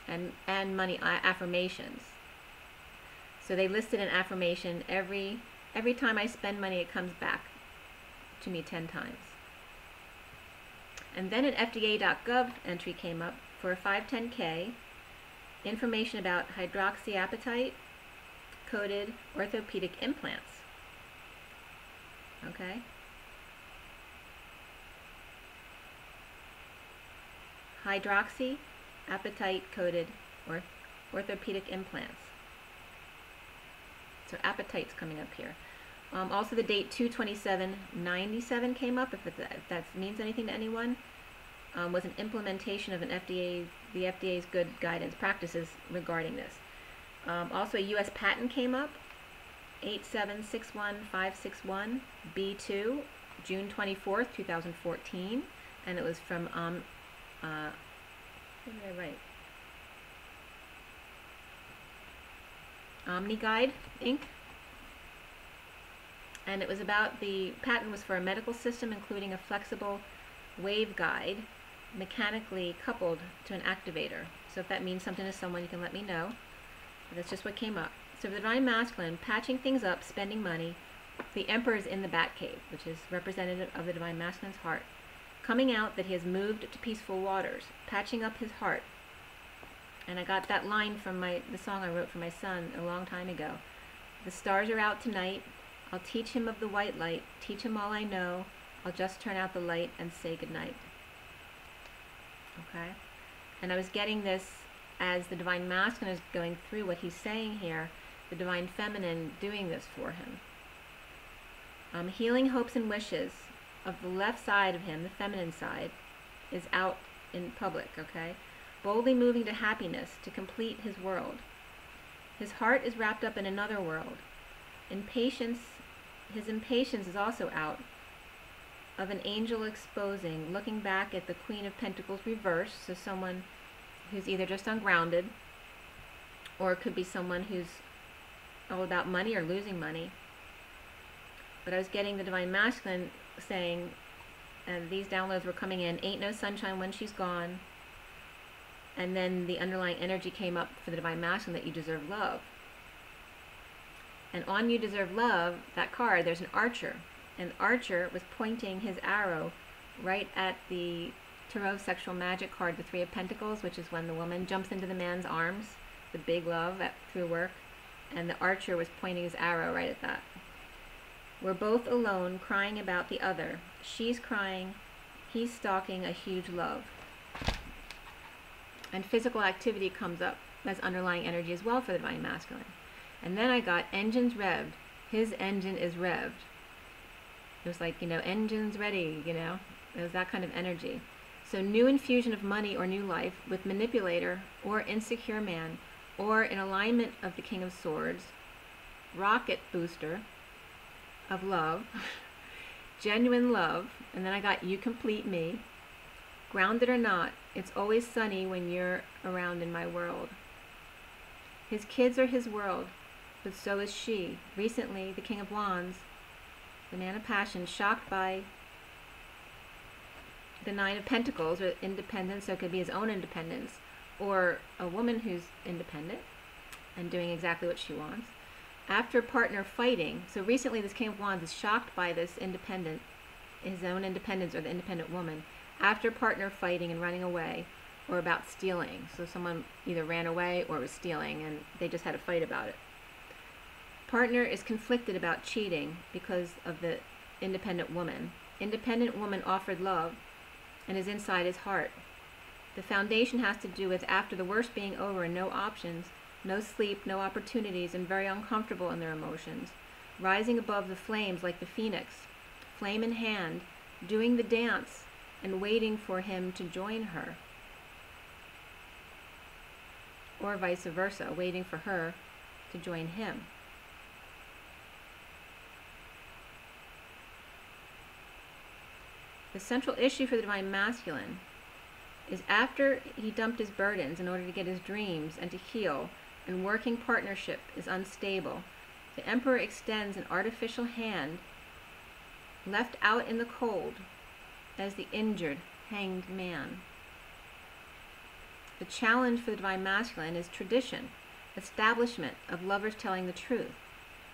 and money affirmations. So they listed an affirmation: every time I spend money, it comes back to me 10 times. And then an FDA.gov entry came up for a 510K, information about hydroxyapatite coated orthopedic implants. Okay. Hydroxyapatite coated orthopedic implants. So apatite's coming up here. Also the date 2/27/97 came up, if that means anything to anyone. Was an implementation of the FDA's good guidance practices regarding this. Also a U.S. patent came up, 8761561 B2, June 24th, 2014, and it was from what did I write? OmniGuide Inc. And it was about, the patent was for a medical system including a flexible waveguide mechanically coupled to an activator. So if that means something to someone, you can let me know. But that's just what came up. So for the Divine Masculine, patching things up, spending money, the Emperor is in the Batcave, which is representative of the Divine Masculine's heart. Coming out that he has moved to peaceful waters, patching up his heart. And I got that line from the song I wrote for my son a long time ago. The stars are out tonight. I'll teach him of the white light, teach him all I know. I'll just turn out the light and say goodnight. Okay? And I was getting this as the Divine Masculine is going through what he's saying here, the Divine Feminine doing this for him. Healing hopes and wishes of the left side of him, the feminine side, is out in public, okay? Boldly moving to happiness to complete his world. His heart is wrapped up in another world. His impatience is also out, of an angel exposing, looking back at the Queen of Pentacles reversed, so someone who's either just ungrounded, or it could be someone who's all about money or losing money. But I was getting the Divine Masculine saying, and these downloads were coming in, ain't no sunshine when she's gone. And then the underlying energy came up for the Divine Masculine that you deserve love. And on You Deserve Love, that card, there's an archer. And the archer was pointing his arrow right at the Tarot Sexual Magic card, the Three of Pentacles, which is when the woman jumps into the man's arms, the big love through work. And the archer was pointing his arrow right at that. We're both alone, crying about the other. She's crying, he's stalking a huge love. And physical activity comes up as underlying energy as well for the Divine Masculine. And then I got engines revved. His engine is revved. It was like, engine's ready, It was that kind of energy. So new infusion of money or new life with manipulator or insecure man, or in alignment of the King of Swords, rocket booster of love, genuine love, and then I got You Complete Me, grounded or not, it's always sunny when you're around in my world. His kids are his world, but so is she. Recently, the King of Wands, the Man of Passion, shocked by the Nine of Pentacles, or independence, so it could be his own independence, or a woman who's independent and doing exactly what she wants. After partner fighting, so recently this King of Wands is shocked by this independent, his own independence, or the independent woman, after partner fighting and running away, or about stealing. So someone either ran away or was stealing, and they just had a fight about it. Partner is conflicted about cheating because of the independent woman. Independent woman offered love and is inside his heart. The foundation has to do with after the worst being over and no options, no sleep, no opportunities, and very uncomfortable in their emotions. Rising above the flames like the phoenix, flame in hand, doing the dance and waiting for him to join her. Or vice versa, waiting for her to join him. The central issue for the Divine Masculine is after he dumped his burdens in order to get his dreams and to heal, and working partnership is unstable, the Emperor extends an artificial hand left out in the cold as the injured, hanged man. The challenge for the Divine Masculine is tradition, establishment of lovers telling the truth,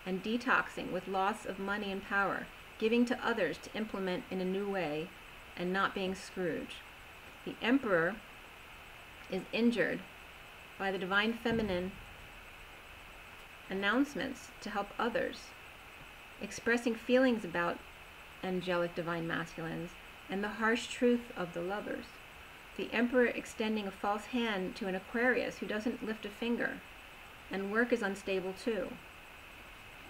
and detoxing with loss of money and power, giving to others to implement in a new way, and not being Scrooge. The Emperor is injured by the Divine Feminine announcements to help others, expressing feelings about angelic Divine Masculines, and the harsh truth of the lovers. The Emperor extending a false hand to an Aquarius who doesn't lift a finger, and work is unstable too.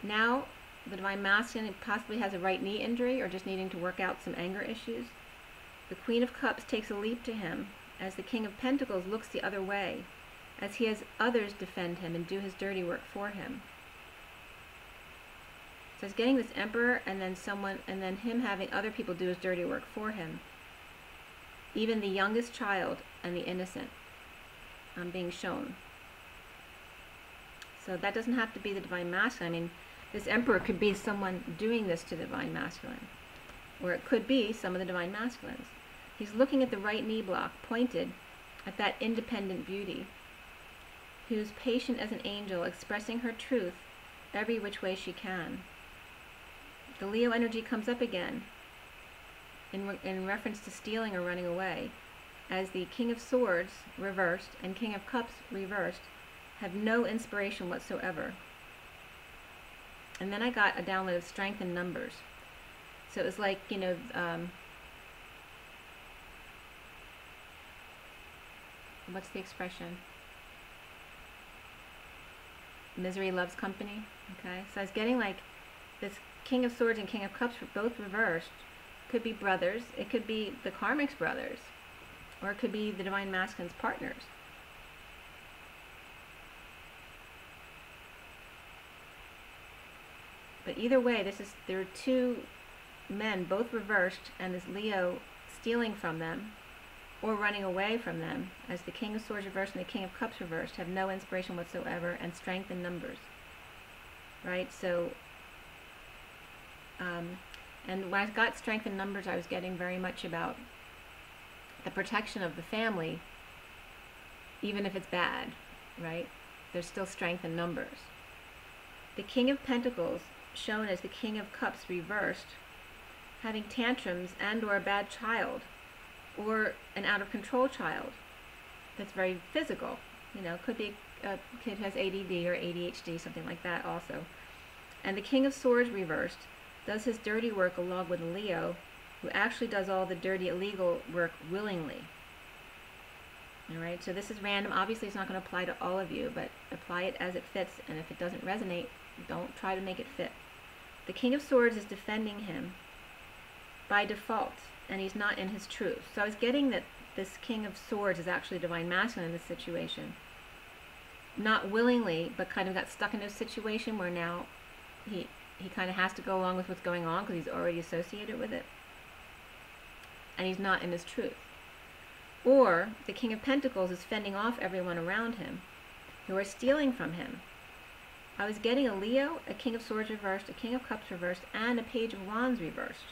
Now, the Divine Masculine possibly has a right knee injury or just needing to work out some anger issues. The Queen of Cups takes a leap to him as the King of Pentacles looks the other way, as he has others defend him and do his dirty work for him. So it's getting this Emperor and then him having other people do his dirty work for him. Even the youngest child and the innocent being shown. So that doesn't have to be the Divine Masculine. I mean, this Emperor could be someone doing this to the Divine Masculine. Or it could be some of the Divine Masculines. He's looking at the right knee block, pointed at that independent beauty, who's patient as an angel, expressing her truth every which way she can. The Leo energy comes up again in reference to stealing or running away, as the King of Swords reversed and King of Cups reversed have no inspiration whatsoever. And then I got a download of strength in numbers. So it was like, you know, what's the expression? Misery loves company. Okay, so I was getting like this King of Swords and King of Cups both reversed. Could be brothers, it could be the Karmic's brothers, or it could be the Divine Masculine's partners. But either way, there are two men, both reversed, and this Leo stealing from them or running away from them, as the King of Swords reversed and the King of Cups reversed have no inspiration whatsoever, and strength in numbers. Right? So, and when I got strength in numbers, I was getting very much about the protection of the family, even if it's bad, right? There's still strength in numbers. The King of Pentacles, shown as the King of Cups reversed, having tantrums and or a bad child, or an out-of-control child that's very physical. You know, could be a kid who has ADD or ADHD, something like that also. And the King of Swords reversed does his dirty work along with Leo, who actually does all the dirty illegal work willingly. Alright, so this is random. Obviously it's not going to apply to all of you, but apply it as it fits, and if it doesn't resonate, don't try to make it fit. The King of Swords is defending him by default, and he's not in his truth. So I was getting that this King of Swords is actually Divine Masculine in this situation. Not willingly, but kind of got stuck in a situation where now he kind of has to go along with what's going on because he's already associated with it. And he's not in his truth. Or the King of Pentacles is fending off everyone around him who are stealing from him. I was getting a Leo, a King of Swords reversed, a King of Cups reversed, and a Page of Wands reversed.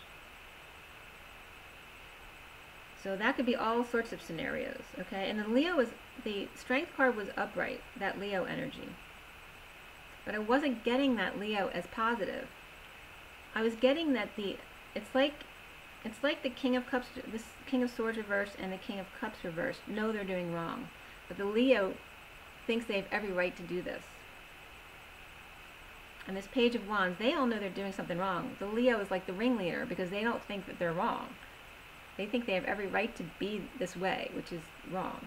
So that could be all sorts of scenarios, okay? And the Strength card was upright, that Leo energy. But I wasn't getting that Leo as positive. I was getting that it's like the King of Cups, this King of Swords reversed and the King of Cups reversed know they're doing wrong. But the Leo thinks they have every right to do this. And this Page of Wands, they all know they're doing something wrong. The Leo is like the ringleader because they don't think that they're wrong. They think they have every right to be this way, which is wrong.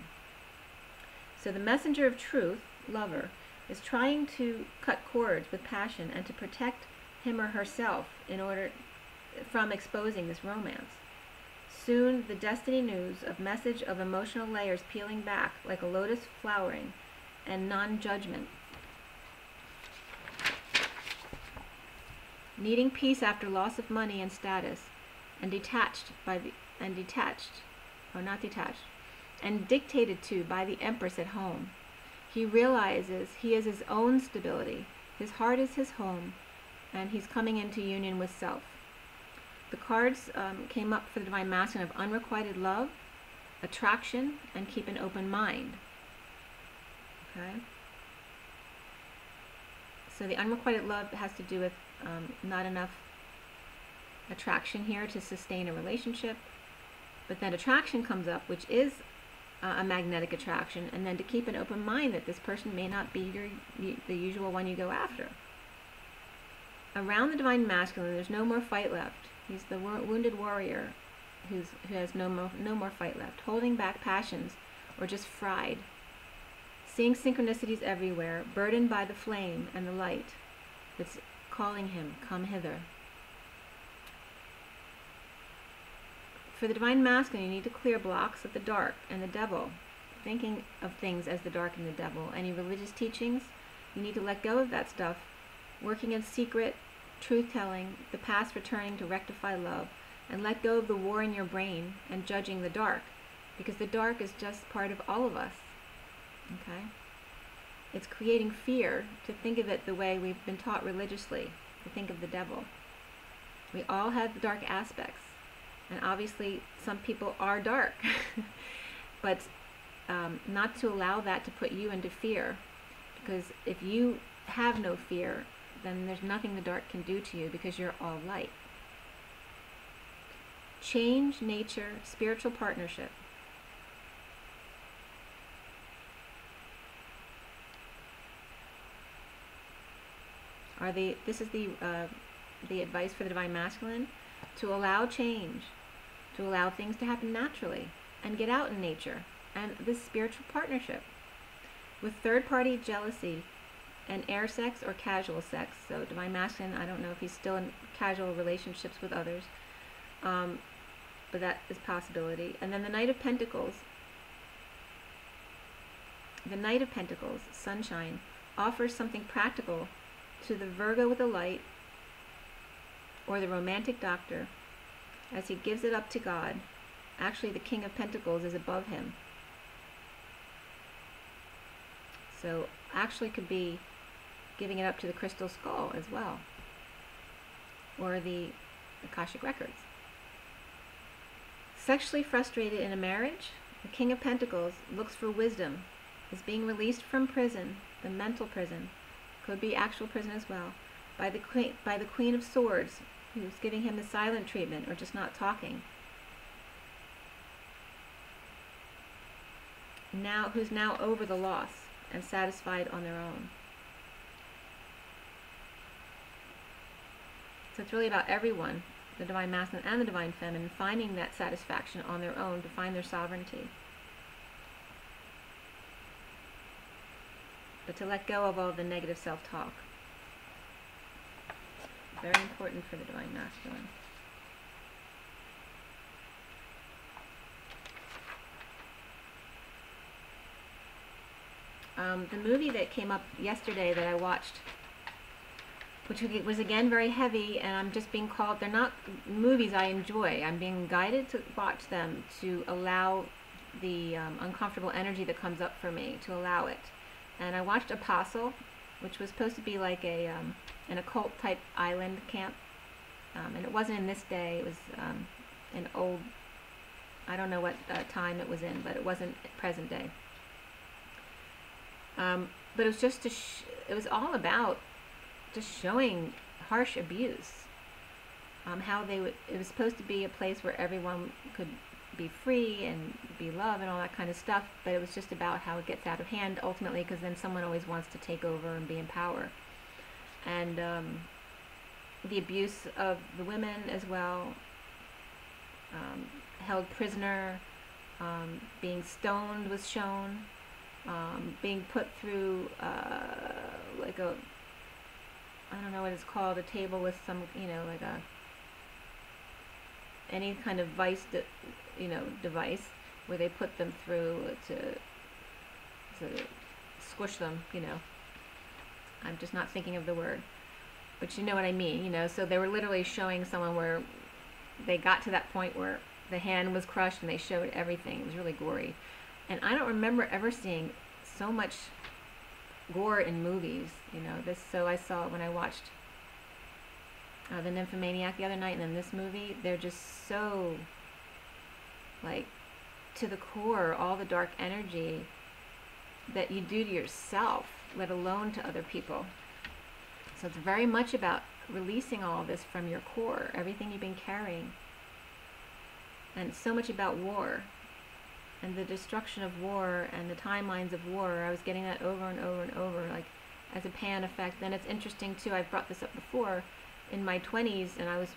So the messenger of truth, lover, is trying to cut cords with passion and to protect him or herself in order from exposing this romance. Soon the destiny news of message of emotional layers peeling back like a lotus flowering and non-judgment. Needing peace after loss of money and status, and dictated to by the Empress at home. He realizes he is his own stability. His heart is his home, and he's coming into union with self. The cards came up for the Divine Masculine of unrequited love, attraction, and keep an open mind. Okay? So the unrequited love has to do with not enough attraction here to sustain a relationship. But then attraction comes up, which is a magnetic attraction, and then to keep an open mind that this person may not be the usual one you go after. Around the Divine Masculine, there's no more fight left. He's the wounded warrior who has no more fight left, holding back passions or just fried, seeing synchronicities everywhere, burdened by the flame and the light that's calling him, come hither. For the Divine Masculine, you need to clear blocks of the dark and the devil, thinking of things as the dark and the devil. Any religious teachings, you need to let go of that stuff, working in secret, truth-telling, the past returning to rectify love, and let go of the war in your brain and judging the dark, because the dark is just part of all of us. Okay? It's creating fear to think of it the way we've been taught religiously, to think of the devil. We all have dark aspects, and obviously some people are dark, but not to allow that to put you into fear, because if you have no fear, then there's nothing the dark can do to you because you're all light. Change, nature, spiritual partnership. This is the advice for the Divine Masculine, to allow change, to allow things to happen naturally, and get out in nature, and this spiritual partnership. With third-party jealousy and air sex or casual sex, so Divine Masculine, I don't know if he's still in casual relationships with others, but that is a possibility. And then the Knight of Pentacles. The Knight of Pentacles, sunshine, offers something practical to the Virgo with the light, or the romantic doctor, as he gives it up to God. Actually, the King of Pentacles is above him. So actually could be giving it up to the Crystal Skull as well, or the Akashic Records. Sexually frustrated in a marriage, the King of Pentacles looks for wisdom, is being released from prison, the mental prison, could be actual prison as well, by the Queen of Swords, who's giving him the silent treatment or just not talking. Who's now over the loss and satisfied on their own. So it's really about everyone, the Divine Masculine and the Divine Feminine, finding that satisfaction on their own to find their sovereignty. But to let go of all the negative self-talk. Very important for the Divine Masculine. The movie that came up yesterday that I watched, which was again very heavy, and I'm just being called, they're not movies I enjoy. I'm being guided to watch them to allow the uncomfortable energy that comes up for me, to allow it. And I watched Apostle, which was supposed to be like an occult type island camp, and it wasn't in this day. It was an old, I don't know what time it was in, but it wasn't present day. But it was just it was all about just showing harsh abuse. How it was supposed to be a place where everyone could be free and be loved and all that kind of stuff, but it was just about how it gets out of hand ultimately, because then someone always wants to take over and be in power. and the abuse of the women as well, held prisoner, being stoned was shown, being put through like a, I don't know what it's called, a table with some, like any kind of device where they put them through to squish them, I'm just not thinking of the word, but you know what I mean, so they were literally showing someone where they got to that point where the hand was crushed and they showed everything. It was really gory. And I don't remember ever seeing so much gore in movies, so I saw it when I watched The Nymphomaniac the other night, and then this movie, they're just so, like, to the core, all the dark energy that you do to yourself, let alone to other people. So it's very much about releasing all of this from your core, everything you've been carrying. And it's so much about war and the destruction of war and the timelines of war. I was getting that over and over and over, like as a pan effect. Then it's interesting too, I've brought this up before, in my 20s, and I was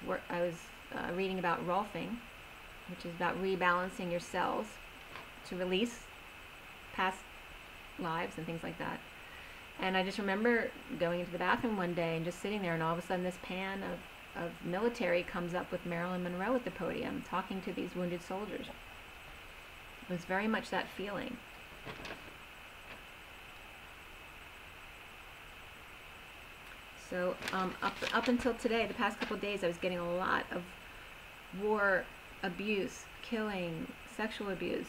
reading about Rolfing, which is about rebalancing your cells to release past lives and things like that. And I just remember going into the bathroom one day and just sitting there, and all of a sudden this pan of military comes up with Marilyn Monroe at the podium talking to these wounded soldiers. It was very much that feeling. So up until today, the past couple of days, I was getting a lot of war abuse, killing, sexual abuse,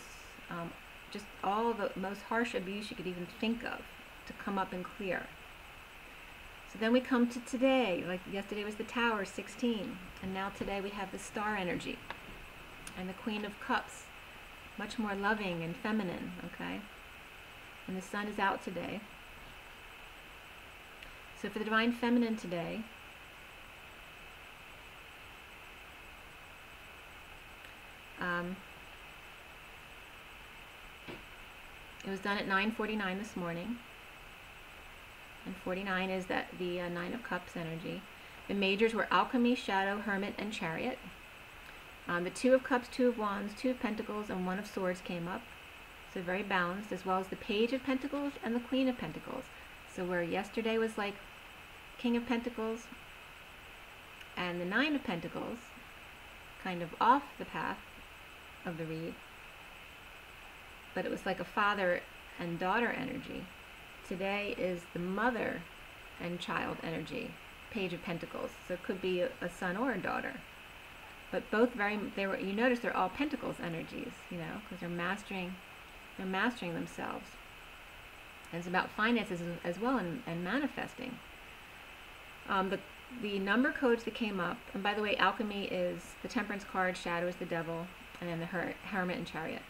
just all the most harsh abuse you could even think of to come up and clear. So then we come to today, like yesterday was the Tower, 16, and now today we have the star energy and the Queen of Cups, much more loving and feminine, okay? And the sun is out today. So for the Divine Feminine today, it was done at 9:49 this morning. And 49 is the Nine of Cups energy. The majors were Alchemy, Shadow, Hermit, and Chariot. The Two of Cups, Two of Wands, Two of Pentacles, and One of Swords came up. So very balanced, as well as the Page of Pentacles and the Queen of Pentacles. So where yesterday was like King of Pentacles and the Nine of Pentacles, kind of off the path of the read, but it was like a father and daughter energy. Today is the mother and child energy, Page of Pentacles. So it could be a son or a daughter. But both you notice they're all Pentacles energies, because they're mastering themselves. And it's about finances as well, and manifesting. The number codes that came up, and by the way, Alchemy is the Temperance card, Shadow is the Devil, and then the Hermit and Chariot.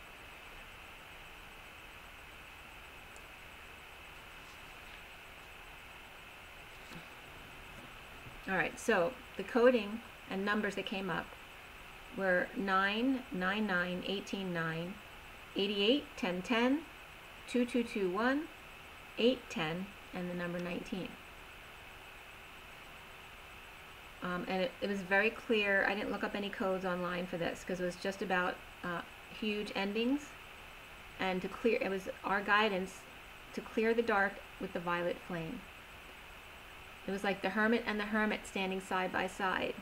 Alright, so the coding and numbers that came up were 9, 9, 9, 18, 9, 88, 10, 10, 2, 2, 2, 1, 8, 10, and the number 19. And it was very clear. I didn't look up any codes online for this because it was just about huge endings, and to clear, it was our guidance to clear the dark with the violet flame. It was like the Hermit and the Hermit standing side by side.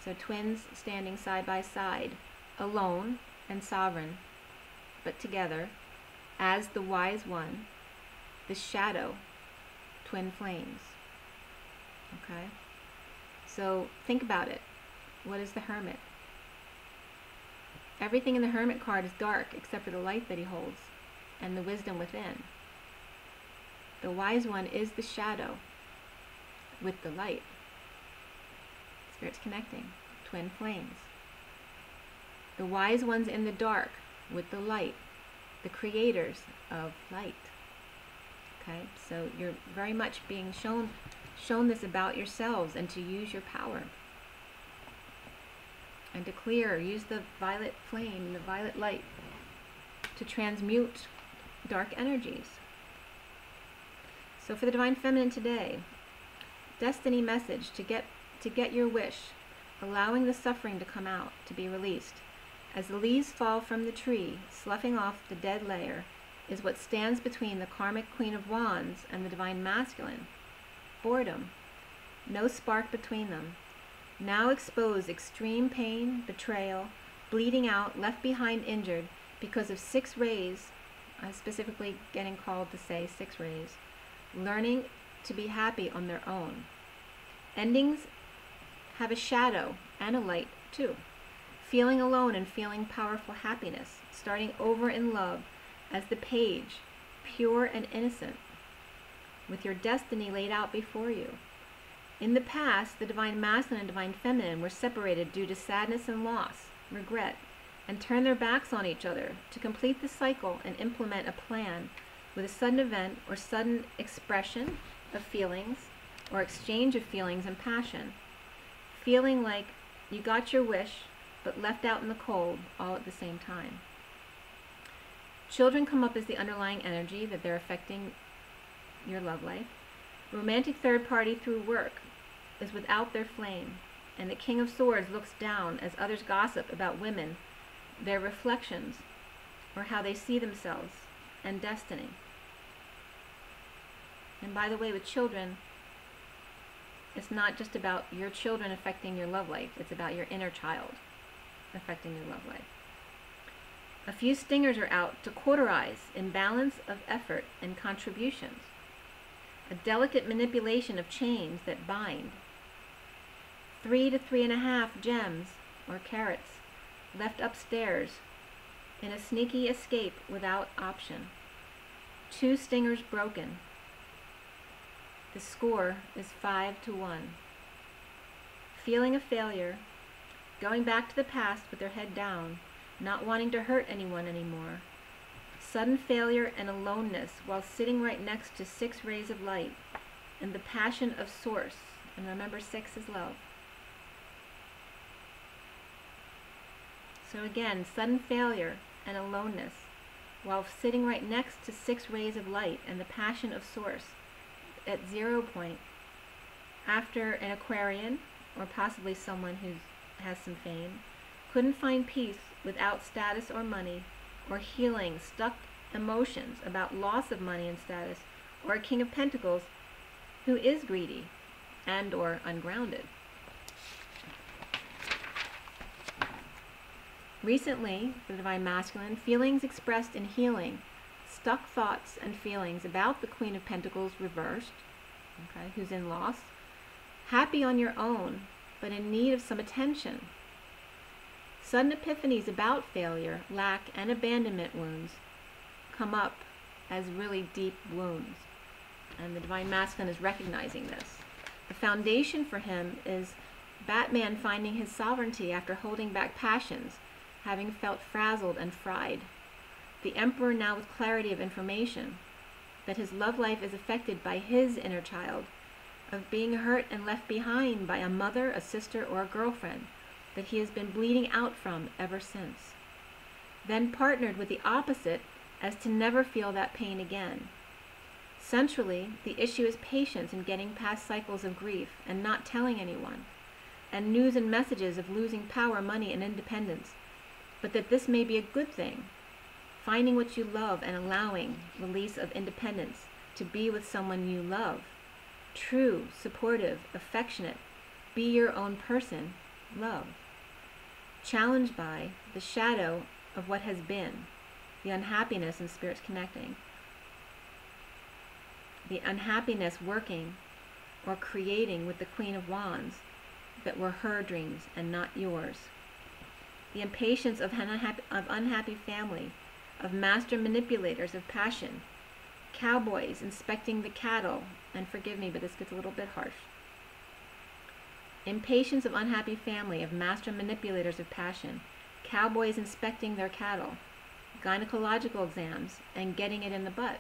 So twins standing side by side, alone and sovereign, but together, as the Wise One, the shadow, twin flames. Okay? So think about it. What is the Hermit? Everything in the Hermit card is dark except for the light that he holds and the wisdom within. The Wise One is the shadow with the light. Spirits connecting. Twin flames. The Wise One's in the dark with the light. The creators of light. Okay, so you're very much being shown this about yourselves, and to use your power. And to clear, use the violet flame, the violet light, to transmute dark energies. So for the Divine Feminine today, destiny message to get your wish, allowing the suffering to come out, to be released. As the leaves fall from the tree, sloughing off the dead layer, is what stands between the karmic Queen of Wands and the Divine Masculine. Boredom. No spark between them. Now expose extreme pain, betrayal, bleeding out, left behind injured because of 6 rays, specifically getting called to say 6 rays, learning to be happy on their own. Endings have a shadow and a light too. Feeling alone and feeling powerful happiness, starting over in love as the page, pure and innocent, with your destiny laid out before you. In the past, the Divine Masculine and Divine Feminine were separated due to sadness and loss, regret, and turned their backs on each other to complete the cycle and implement a plan with a sudden event or sudden expression of feelings or exchange of feelings and passion, feeling like you got your wish but left out in the cold all at the same time. Children come up as the underlying energy that they're affecting your love life. Romantic third party through work is without their flame, and the King of Swords looks down as others gossip about women, their reflections, or how they see themselves, and destiny. And by the way, with children, it's not just about your children affecting your love life, it's about your inner child affecting your love life. A few stingers are out to cauterize imbalance of effort and contributions. A delicate manipulation of chains that bind. 3 to 3.5 gems or carats left upstairs in a sneaky escape without option. 2 stingers broken. The score is 5 to 1. Feeling a failure, going back to the past with their head down, not wanting to hurt anyone anymore. Sudden failure and aloneness while sitting right next to 6 rays of light and the passion of source. And remember, 6 is love. So again, sudden failure and aloneness while sitting right next to 6 rays of light and the passion of source at 0 point after an Aquarian, or possibly someone who has some fame, couldn't find peace without status or money, or healing stuck emotions about loss of money and status, or a King of Pentacles who is greedy and or ungrounded. Recently, for the Divine Masculine, feelings expressed in healing, stuck thoughts and feelings about the Queen of Pentacles reversed, okay, who's in loss, happy on your own, but in need of some attention. Sudden epiphanies about failure, lack, and abandonment wounds come up as really deep wounds. And the Divine Masculine is recognizing this. The foundation for him is Batman finding his sovereignty after holding back passions, having felt frazzled and fried. The Emperor now with clarity of information that his love life is affected by his inner child, of being hurt and left behind by a mother, a sister, or a girlfriend that he has been bleeding out from ever since. Then partnered with the opposite as to never feel that pain again. Centrally, the issue is patience in getting past cycles of grief and not telling anyone, and news and messages of losing power, money, and independence, but that this may be a good thing, finding what you love and allowing release of independence to be with someone you love, true, supportive, affectionate, be your own person, love. Challenged by the shadow of what has been, the unhappiness in spirits connecting, the unhappiness working or creating with the Queen of Wands that were her dreams and not yours. The impatience of unhappy family, of master manipulators of passion, cowboys inspecting the cattle, and forgive me, but this gets a little bit harsh. Impatience of unhappy family, of master manipulators of passion, cowboys inspecting their cattle, gynecological exams, and getting it in the butt.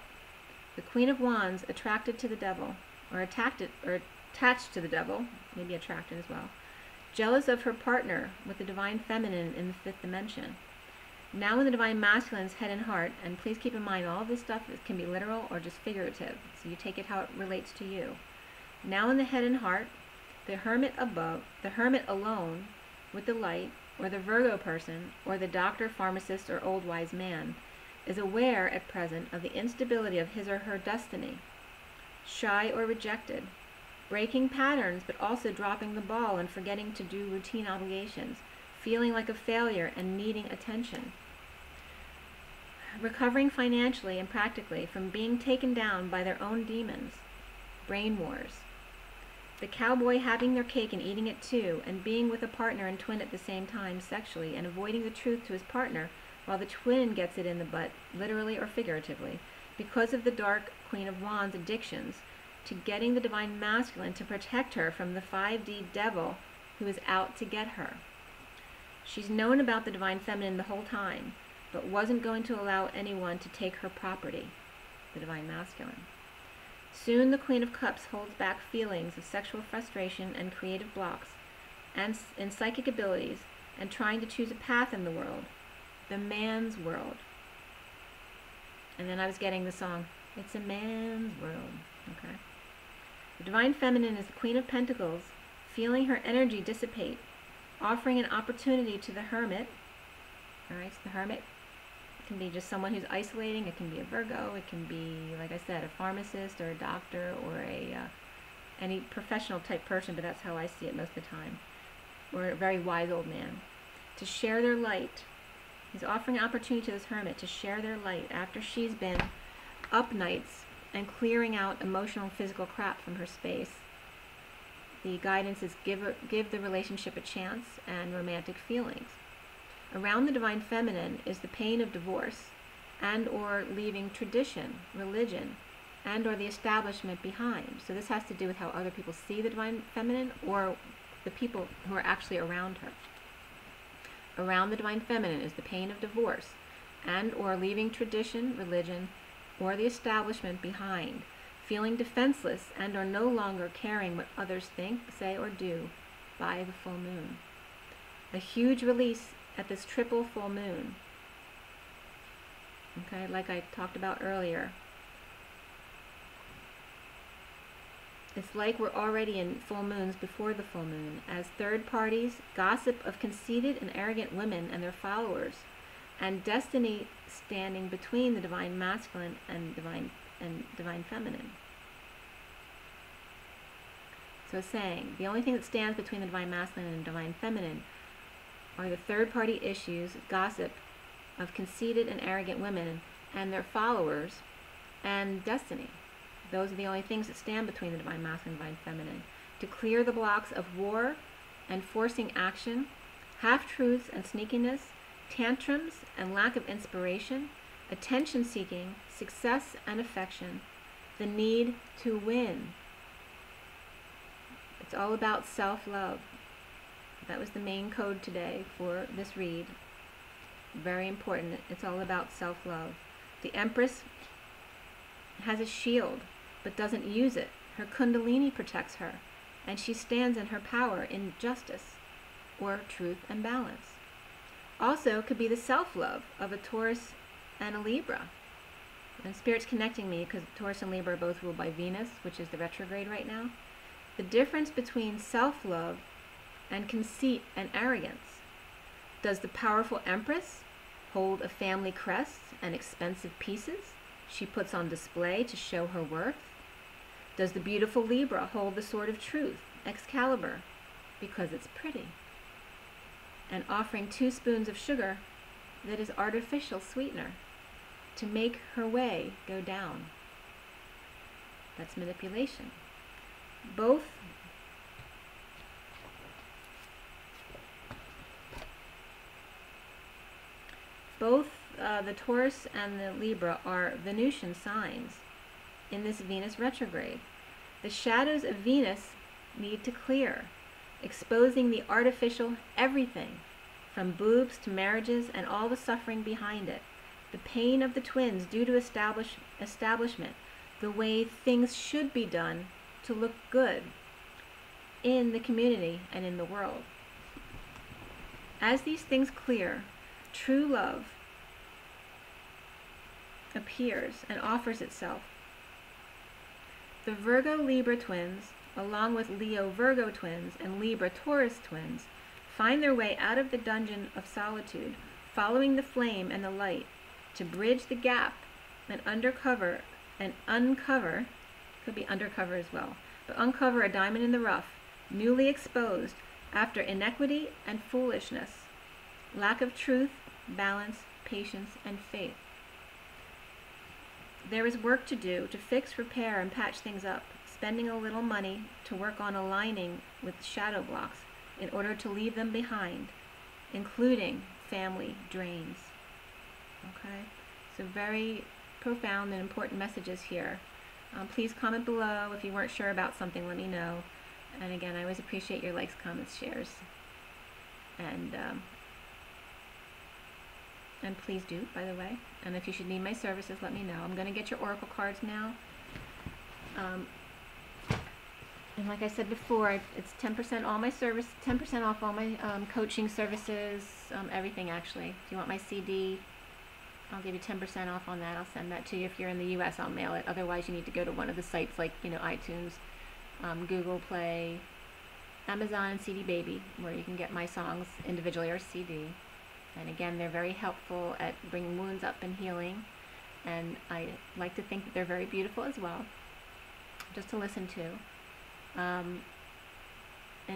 The Queen of Wands attracted to the devil, or attached to the devil, maybe attracted as well, jealous of her partner with the Divine Feminine in the 5th dimension. Now in the Divine Masculine's head and heart, and please keep in mind all of this stuff can be literal or just figurative, so you take it how it relates to you. Now in the head and heart, the hermit above, the hermit alone with the light, or the Virgo person, or the doctor, pharmacist, or old wise man, is aware at present of the instability of his or her destiny, shy or rejected, breaking patterns but also dropping the ball and forgetting to do routine obligations, feeling like a failure and needing attention, recovering financially and practically from being taken down by their own demons, brain wars, the cowboy having their cake and eating it too, and being with a partner and twin at the same time sexually, and avoiding the truth to his partner while the twin gets it in the butt, literally or figuratively, because of the dark Queen of Wands addictions to getting the divine masculine to protect her from the 5D devil who is out to get her. She's known about the divine feminine the whole time, but wasn't going to allow anyone to take her property, the divine masculine. Soon the Queen of Cups holds back feelings of sexual frustration and creative blocks, and in psychic abilities, and trying to choose a path in the world, the man's world. And then I was getting the song, it's a man's world, okay? The divine feminine is the Queen of Pentacles, feeling her energy dissipate, offering an opportunity to the hermit. All right, so the hermit can be just someone who's isolating. It can be a Virgo. It can be, like I said, a pharmacist or a doctor or any professional type person, but that's how I see it most of the time. Or a very wise old man. To share their light. He's offering an opportunity to this hermit to share their light after she's been up nights and clearing out emotional and physical crap from her space. The guidance is give the relationship a chance and romantic feelings. Around the divine feminine is the pain of divorce and or leaving tradition, religion, and or the establishment behind. So this has to do with how other people see the divine feminine or the people who are actually around her. Around the divine feminine is the pain of divorce and or leaving tradition, religion, or the establishment behind, feeling defenseless and or no longer caring what others think, say, or do by the full moon. A huge release at this triple full moon. Okay, like I talked about earlier. It's like we're already in full moons before the full moon, as third parties gossip of conceited and arrogant women and their followers, and destiny standing between the divine masculine and divine feminine. So it's saying the only thing that stands between the divine masculine and divine feminine are the third-party issues, gossip of conceited and arrogant women and their followers, and destiny. Those are the only things that stand between the divine masculine and divine feminine. To clear the blocks of war and forcing action, half-truths and sneakiness, tantrums and lack of inspiration, attention-seeking, success and affection, the need to win. It's all about self-love. That was the main code today for this read. Very important. It's all about self-love. The Empress has a shield, but doesn't use it. Her Kundalini protects her, and she stands in her power in justice, or truth and balance. Also could be the self-love of a Taurus and a Libra. And Spirit's connecting me because Taurus and Libra are both ruled by Venus, which is the retrograde right now. The difference between self-love and conceit and arrogance. Does the powerful Empress hold a family crest and expensive pieces she puts on display to show her worth? Does the beautiful Libra hold the sword of truth, Excalibur, because it's pretty, and offering 2 spoons of sugar that is artificial sweetener to make her way go down? That's manipulation. Both the Taurus and the Libra are Venusian signs in this Venus retrograde. The shadows of Venus need to clear, exposing the artificial everything, from boobs to marriages and all the suffering behind it, the pain of the twins due to establishment, the way things should be done to look good in the community and in the world. As these things clear, true love appears and offers itself. The Virgo Libra twins along with Leo-Virgo twins and Libra-Taurus twins, find their way out of the dungeon of solitude, following the flame and the light, to bridge the gap and uncover, could be undercover as well, but uncover a diamond in the rough, newly exposed after inequity and foolishness, lack of truth, balance, patience, and faith. There is work to do to fix, repair, and patch things up, spending a little money to work on aligning with shadow blocks in order to leave them behind, including family drains. Okay, so very profound and important messages here. Please comment below if you weren't sure about something. Let me know. And again, I always appreciate your likes, comments, shares, and please do, by the way. And if you should need my services, let me know. I'm going to get your oracle cards now. And like I said before, it's 10% all my service, 10% off all my coaching services, everything actually. If you want my CD, I'll give you 10% off on that. I'll send that to you. If you're in the U.S., I'll mail it. Otherwise, you need to go to one of the sites like, iTunes, Google Play, Amazon, and CD Baby, where you can get my songs individually or CD. And again, they're very helpful at bringing wounds up and healing. And I like to think that they're very beautiful as well, just to listen to. And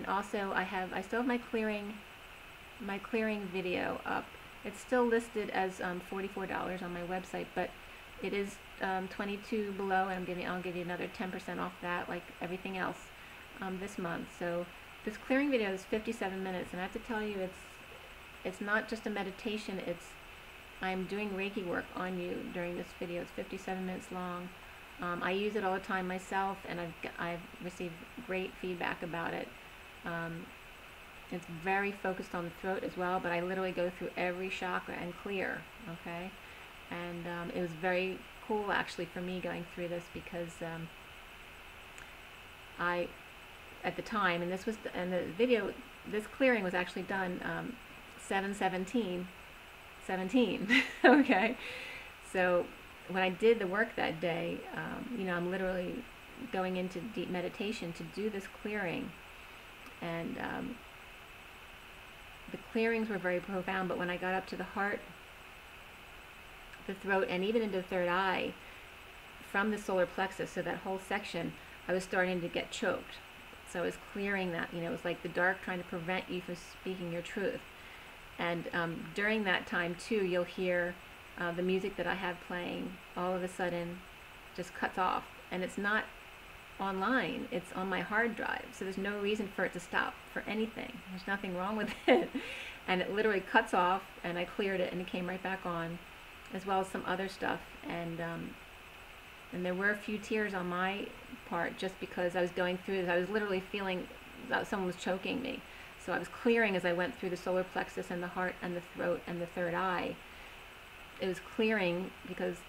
also, I still have my clearing video up. It's still listed as $44 on my website, but it is $22 below, and I'll give you another 10% off that, like everything else, this month. So this clearing video is 57 minutes, and I have to tell you, it's not just a meditation. I'm doing Reiki work on you during this video. It's 57 minutes long. I use it all the time myself, and I've received great feedback about it. It's very focused on the throat as well, but I literally go through every chakra and clear, okay? And it was very cool actually for me going through this, because at the time, and the video, this clearing was actually done 7/17/17, okay? So when I did the work that day, I'm literally going into deep meditation to do this clearing, and the clearings were very profound, but when I got up to the heart, the throat, and even into the third eye, from the solar plexus, so that whole section, I was starting to get choked. So I was clearing that, it was like the dark trying to prevent you from speaking your truth. And during that time too, you'll hear the music that I have playing all of a sudden just cuts off, and it's not online, it's on my hard drive, so there's no reason for it to stop for anything. There's nothing wrong with it, and it literally cuts off, and I cleared it and it came right back on, as well as some other stuff. And there were a few tears on my part, just because I was going through this. I was literally feeling that someone was choking me, so I was clearing as I went through the solar plexus and the heart and the throat and the third eye. It was clearing because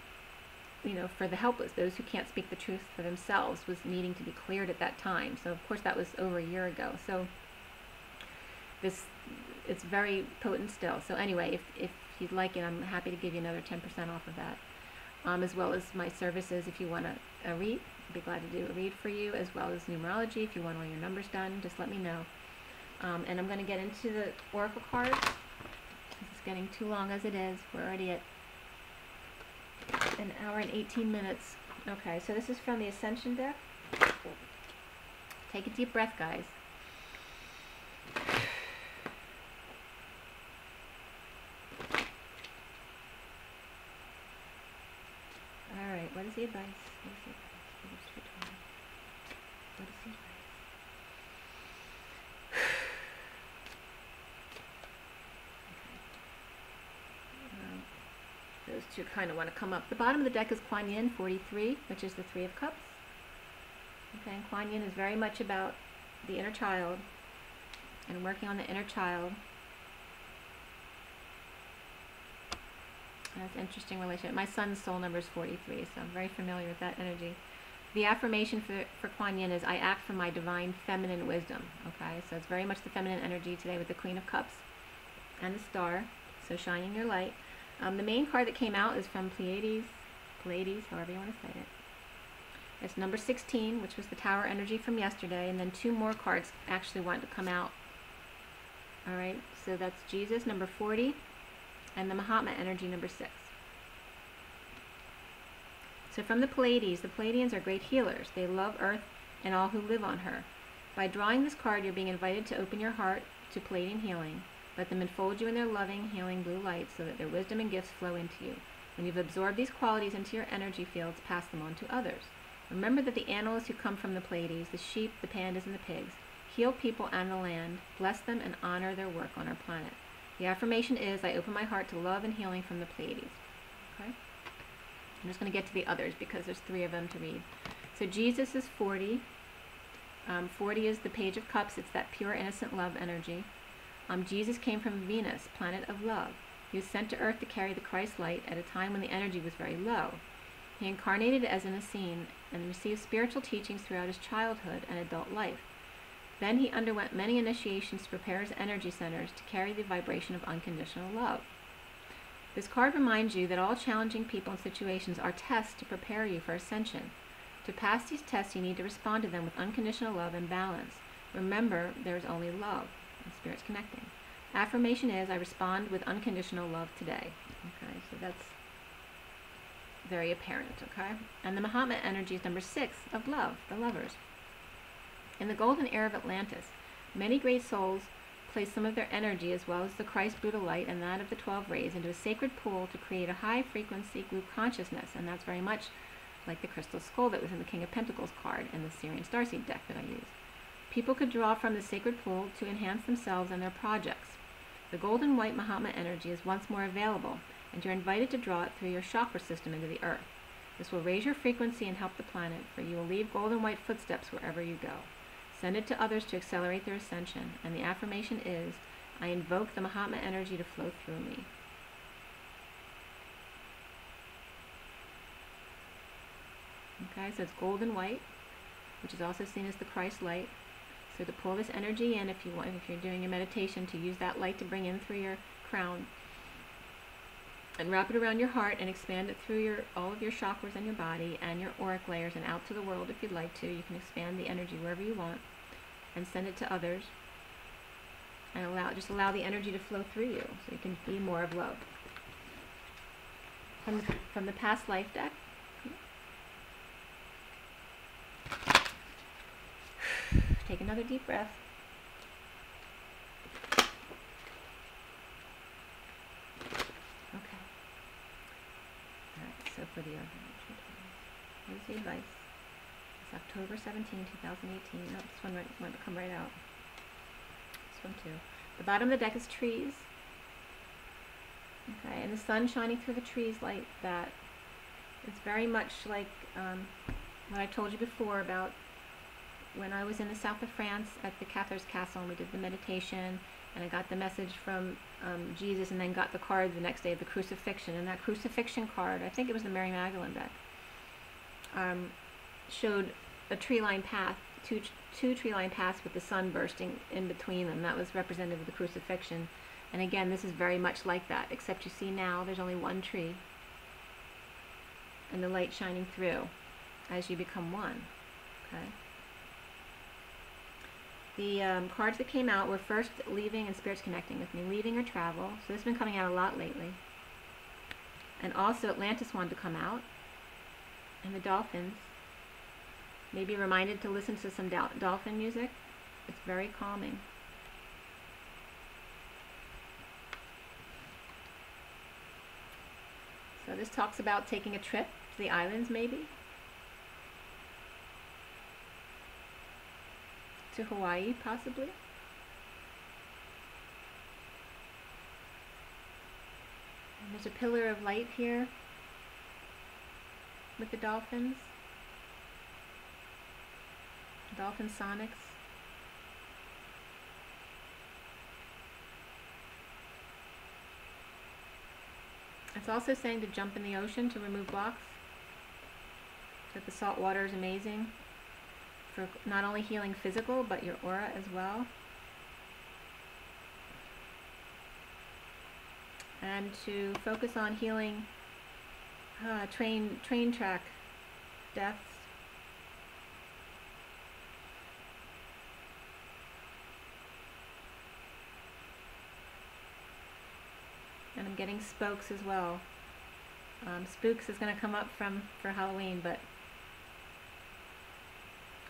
for the helpless, those who can't speak the truth for themselves, was needing to be cleared at that time. So of course that was over a year ago. So it's very potent still. So anyway, if you'd like it, I'm happy to give you another 10% off of that, as well as my services. If you want a read, I'd be glad to do a read for you, as well as numerology. If you want all your numbers done, just let me know. And I'm going to get into the oracle cards. It's getting too long as it is. We're already at an hour and 18 minutes. Okay, so this is from the Ascension deck. Take a deep breath, guys. Alright, what is the advice? What is the advice? What is the advice? Those two kind of want to come up. The bottom of the deck is Kuan Yin 43, which is the Three of Cups. Okay, and Kuan Yin is very much about the inner child and working on the inner child. And that's an interesting relationship. My son's soul number is 43, so I'm very familiar with that energy. The affirmation for Kuan Yin is, I act from my divine feminine wisdom. Okay, so it's very much the feminine energy today with the Queen of Cups and the star, so shining your light. The main card that came out is from Pleiades, however you want to say it. It's number 16, which was the Tower energy from yesterday, and then 2 more cards actually want to come out. All right, so that's Jesus, number 40, and the Mahatma energy, number 6. So from the Pleiadians are great healers. They love Earth and all who live on her. By drawing this card, you're being invited to open your heart to Pleiadian healing. Let them enfold you in their loving, healing blue light so that their wisdom and gifts flow into you. When you've absorbed these qualities into your energy fields, pass them on to others. Remember that the animals who come from the Pleiades, the sheep, the pandas, and the pigs, heal people and the land, bless them, and honor their work on our planet. The affirmation is, I open my heart to love and healing from the Pleiades. Okay? I'm just going to get to the others because there's 3 of them to read. So Jesus is 40. 40 is the Page of Cups. It's that pure, innocent love energy. Jesus came from Venus, planet of love. He was sent to Earth to carry the Christ light at a time when the energy was very low. He incarnated as an Essene and received spiritual teachings throughout his childhood and adult life. Then he underwent many initiations to prepare his energy centers to carry the vibration of unconditional love. This card reminds you that all challenging people and situations are tests to prepare you for ascension. To pass these tests, you need to respond to them with unconditional love and balance. Remember, there is only love, and Spirit's connecting. Affirmation is, I respond with unconditional love today. Okay, so that's very apparent, okay? And the Mahatma energy is number 6 of love, the lovers. In the golden era of Atlantis, many great souls place some of their energy as well as the Christ Buddha light and that of the 12 rays into a sacred pool to create a high-frequency group consciousness, and that's very much like the crystal skull that was in the King of Pentacles card in the Sirian Starseed deck that I use. People could draw from the sacred pool to enhance themselves and their projects. The golden white Mahatma energy is once more available, and you're invited to draw it through your chakra system into the earth. This will raise your frequency and help the planet, for you will leave golden white footsteps wherever you go. Send it to others to accelerate their ascension, and the affirmation is, I invoke the Mahatma energy to flow through me. Okay, so it's golden white, which is also seen as the Christ light. So to pull this energy in, if you're doing your meditation, to use that light to bring in through your crown, and wrap it around your heart and expand it through all of your chakras and your body and your auric layers and out to the world if you'd like to. You can expand the energy wherever you want and send it to others, and just allow the energy to flow through you so you can be more of love. From the past life deck. Take another deep breath. Okay. Alright, so for the here's the advice. It's October 17, 2018. Oh, this one might come right out. This one too. The bottom of the deck is trees. Okay, and the sun shining through the trees like that. It's very much like what I told you before about when I was in the south of France at the Cathars Castle and we did the meditation, and I got the message from Jesus, and then got the card the next day of the crucifixion. And that crucifixion card, I think it was the Mary Magdalene deck, showed a tree-lined path, two tree-lined paths with the sun bursting in between them. That was representative of the crucifixion. And again, this is very much like that, except you see now there's only one tree and the light shining through as you become one. Okay. The cards that came out were first leaving and Spirit's connecting with me, leaving or travel. So this has been coming out a lot lately. And also Atlantis wanted to come out, and the dolphins. Maybe reminded to listen to some dolphin music. It's very calming. So this talks about taking a trip to the islands, maybe. To Hawaii, possibly. And there's a pillar of light here with the dolphins. Dolphin sonics. It's also saying to jump in the ocean to remove blocks. That the salt water is amazing for not only healing physical, but your aura as well. And to focus on healing train track deaths, And I'm getting spokes as well. Spooks is going to come up for Halloween, but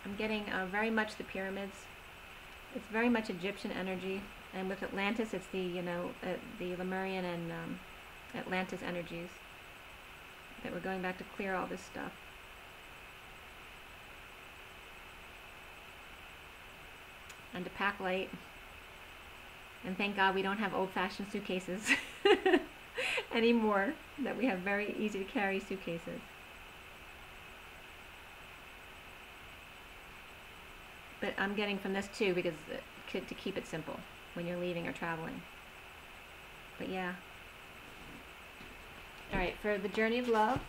I'm getting very much the pyramids. It's very much Egyptian energy, and with Atlantis, it's the the Lemurian and Atlantis energies that we're going back to clear all this stuff. And to pack light. And thank God we don't have old-fashioned suitcases anymore, that we have very easy to carry suitcases. But I'm getting from this too, because to keep it simple when you're leaving or traveling. But yeah. Alright, for the journey of love,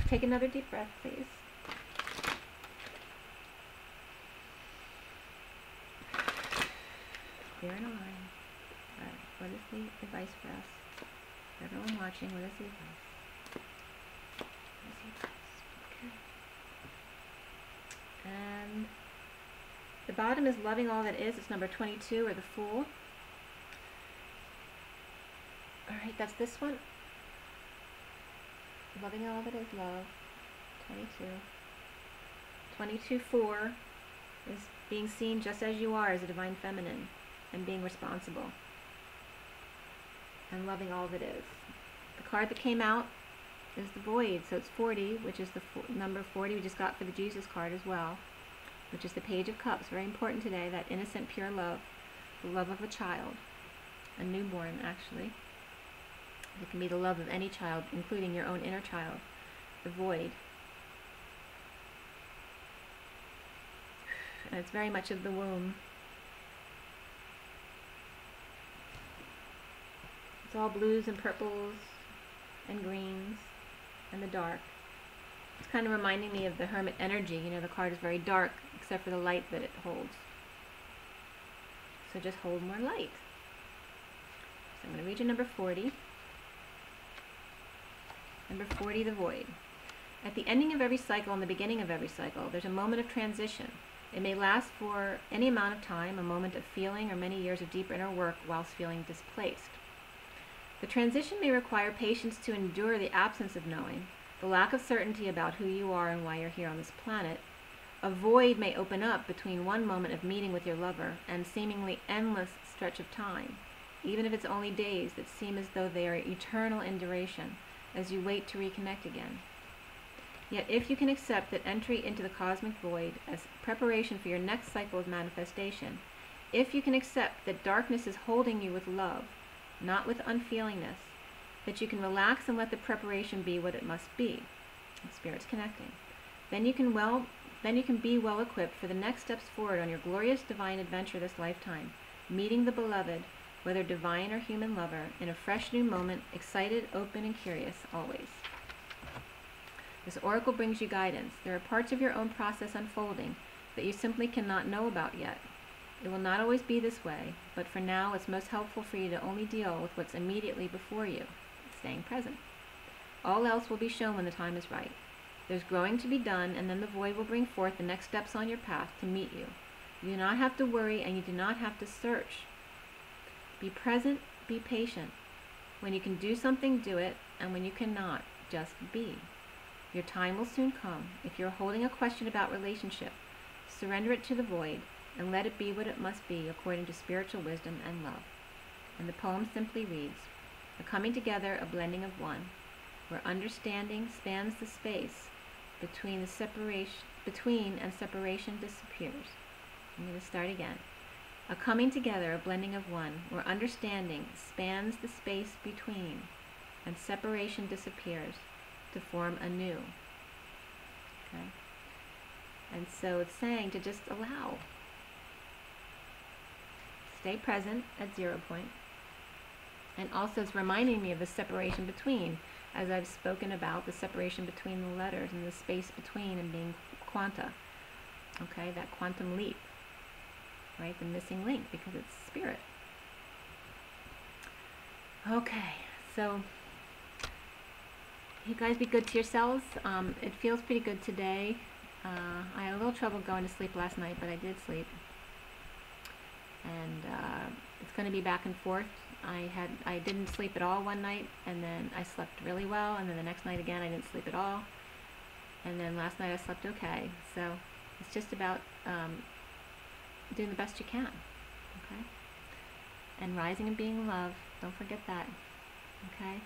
take another deep breath, please. Clear and align. Alright, what is the advice for us? For everyone watching, what is the advice? What is the advice? Okay. And the bottom is loving all that is. It's number 22, or the Fool. Alright, that's this one. Loving all that is love. 22. 22-4 is being seen just as you are as a divine feminine, and being responsible, and loving all that is. The card that came out is the Void, so it's 40, which is the number 40 we just got for the Jesus card as well, which is the Page of Cups. Very important today, that innocent, pure love, the love of a child, a newborn actually. It can be the love of any child, including your own inner child, the Void. And it's very much of the womb. It's all blues and purples and greens and the dark. It's kind of reminding me of the Hermit energy. You know, the card is very dark except for the light that it holds. So just hold more light. So I'm going to read you number 40. Number 40, the Void. At the ending of every cycle and the beginning of every cycle, there's a moment of transition. It may last for any amount of time, a moment of feeling or many years of deep inner work whilst feeling displaced. The transition may require patience to endure the absence of knowing, the lack of certainty about who you are and why you're here on this planet. A void may open up between one moment of meeting with your lover and seemingly endless stretch of time, even if it's only days that seem as though they are eternal in duration, as you wait to reconnect again. Yet if you can accept that entry into the cosmic void as preparation for your next cycle of manifestation, if you can accept that darkness is holding you with love, not with unfeelingness, that you can relax and let the preparation be what it must be, Spirit's connecting, then you can be well equipped for the next steps forward on your glorious divine adventure this lifetime, meeting the beloved, whether divine or human lover, in a fresh new moment, excited, open, and curious, always. This oracle brings you guidance. There are parts of your own process unfolding that you simply cannot know about yet. It will not always be this way, but for now it's most helpful for you to only deal with what's immediately before you, staying present. All else will be shown when the time is right. There's growing to be done, and then the void will bring forth the next steps on your path to meet you. You do not have to worry, and you do not have to search. Be present, be patient. When you can do something, do it, and when you cannot, just be. Your time will soon come. If you're holding a question about relationship, surrender it to the void, and let it be what it must be according to spiritual wisdom and love. And the poem simply reads, a coming together, a blending of one, where understanding spans the space between and separation disappears. I'm going to start again. A coming together, a blending of one, where understanding spans the space between and separation disappears to form anew. Okay? And so it's saying to just allow. Stay present at 0 point. And also it's reminding me of the separation between, as I've spoken about, the separation between the letters and the space between and being quanta. Okay, that quantum leap. Right, the missing link, because it's spirit. Okay, so you guys be good to yourselves. It feels pretty good today. I had a little trouble going to sleep last night, but I did sleep. And it's going to be back and forth. I didn't sleep at all one night, and then I slept really well, and then the next night again I didn't sleep at all, and then last night I slept okay. So it's just about doing the best you can, okay? And rising and being love. Don't forget that, okay?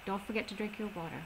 Don't forget to drink your water.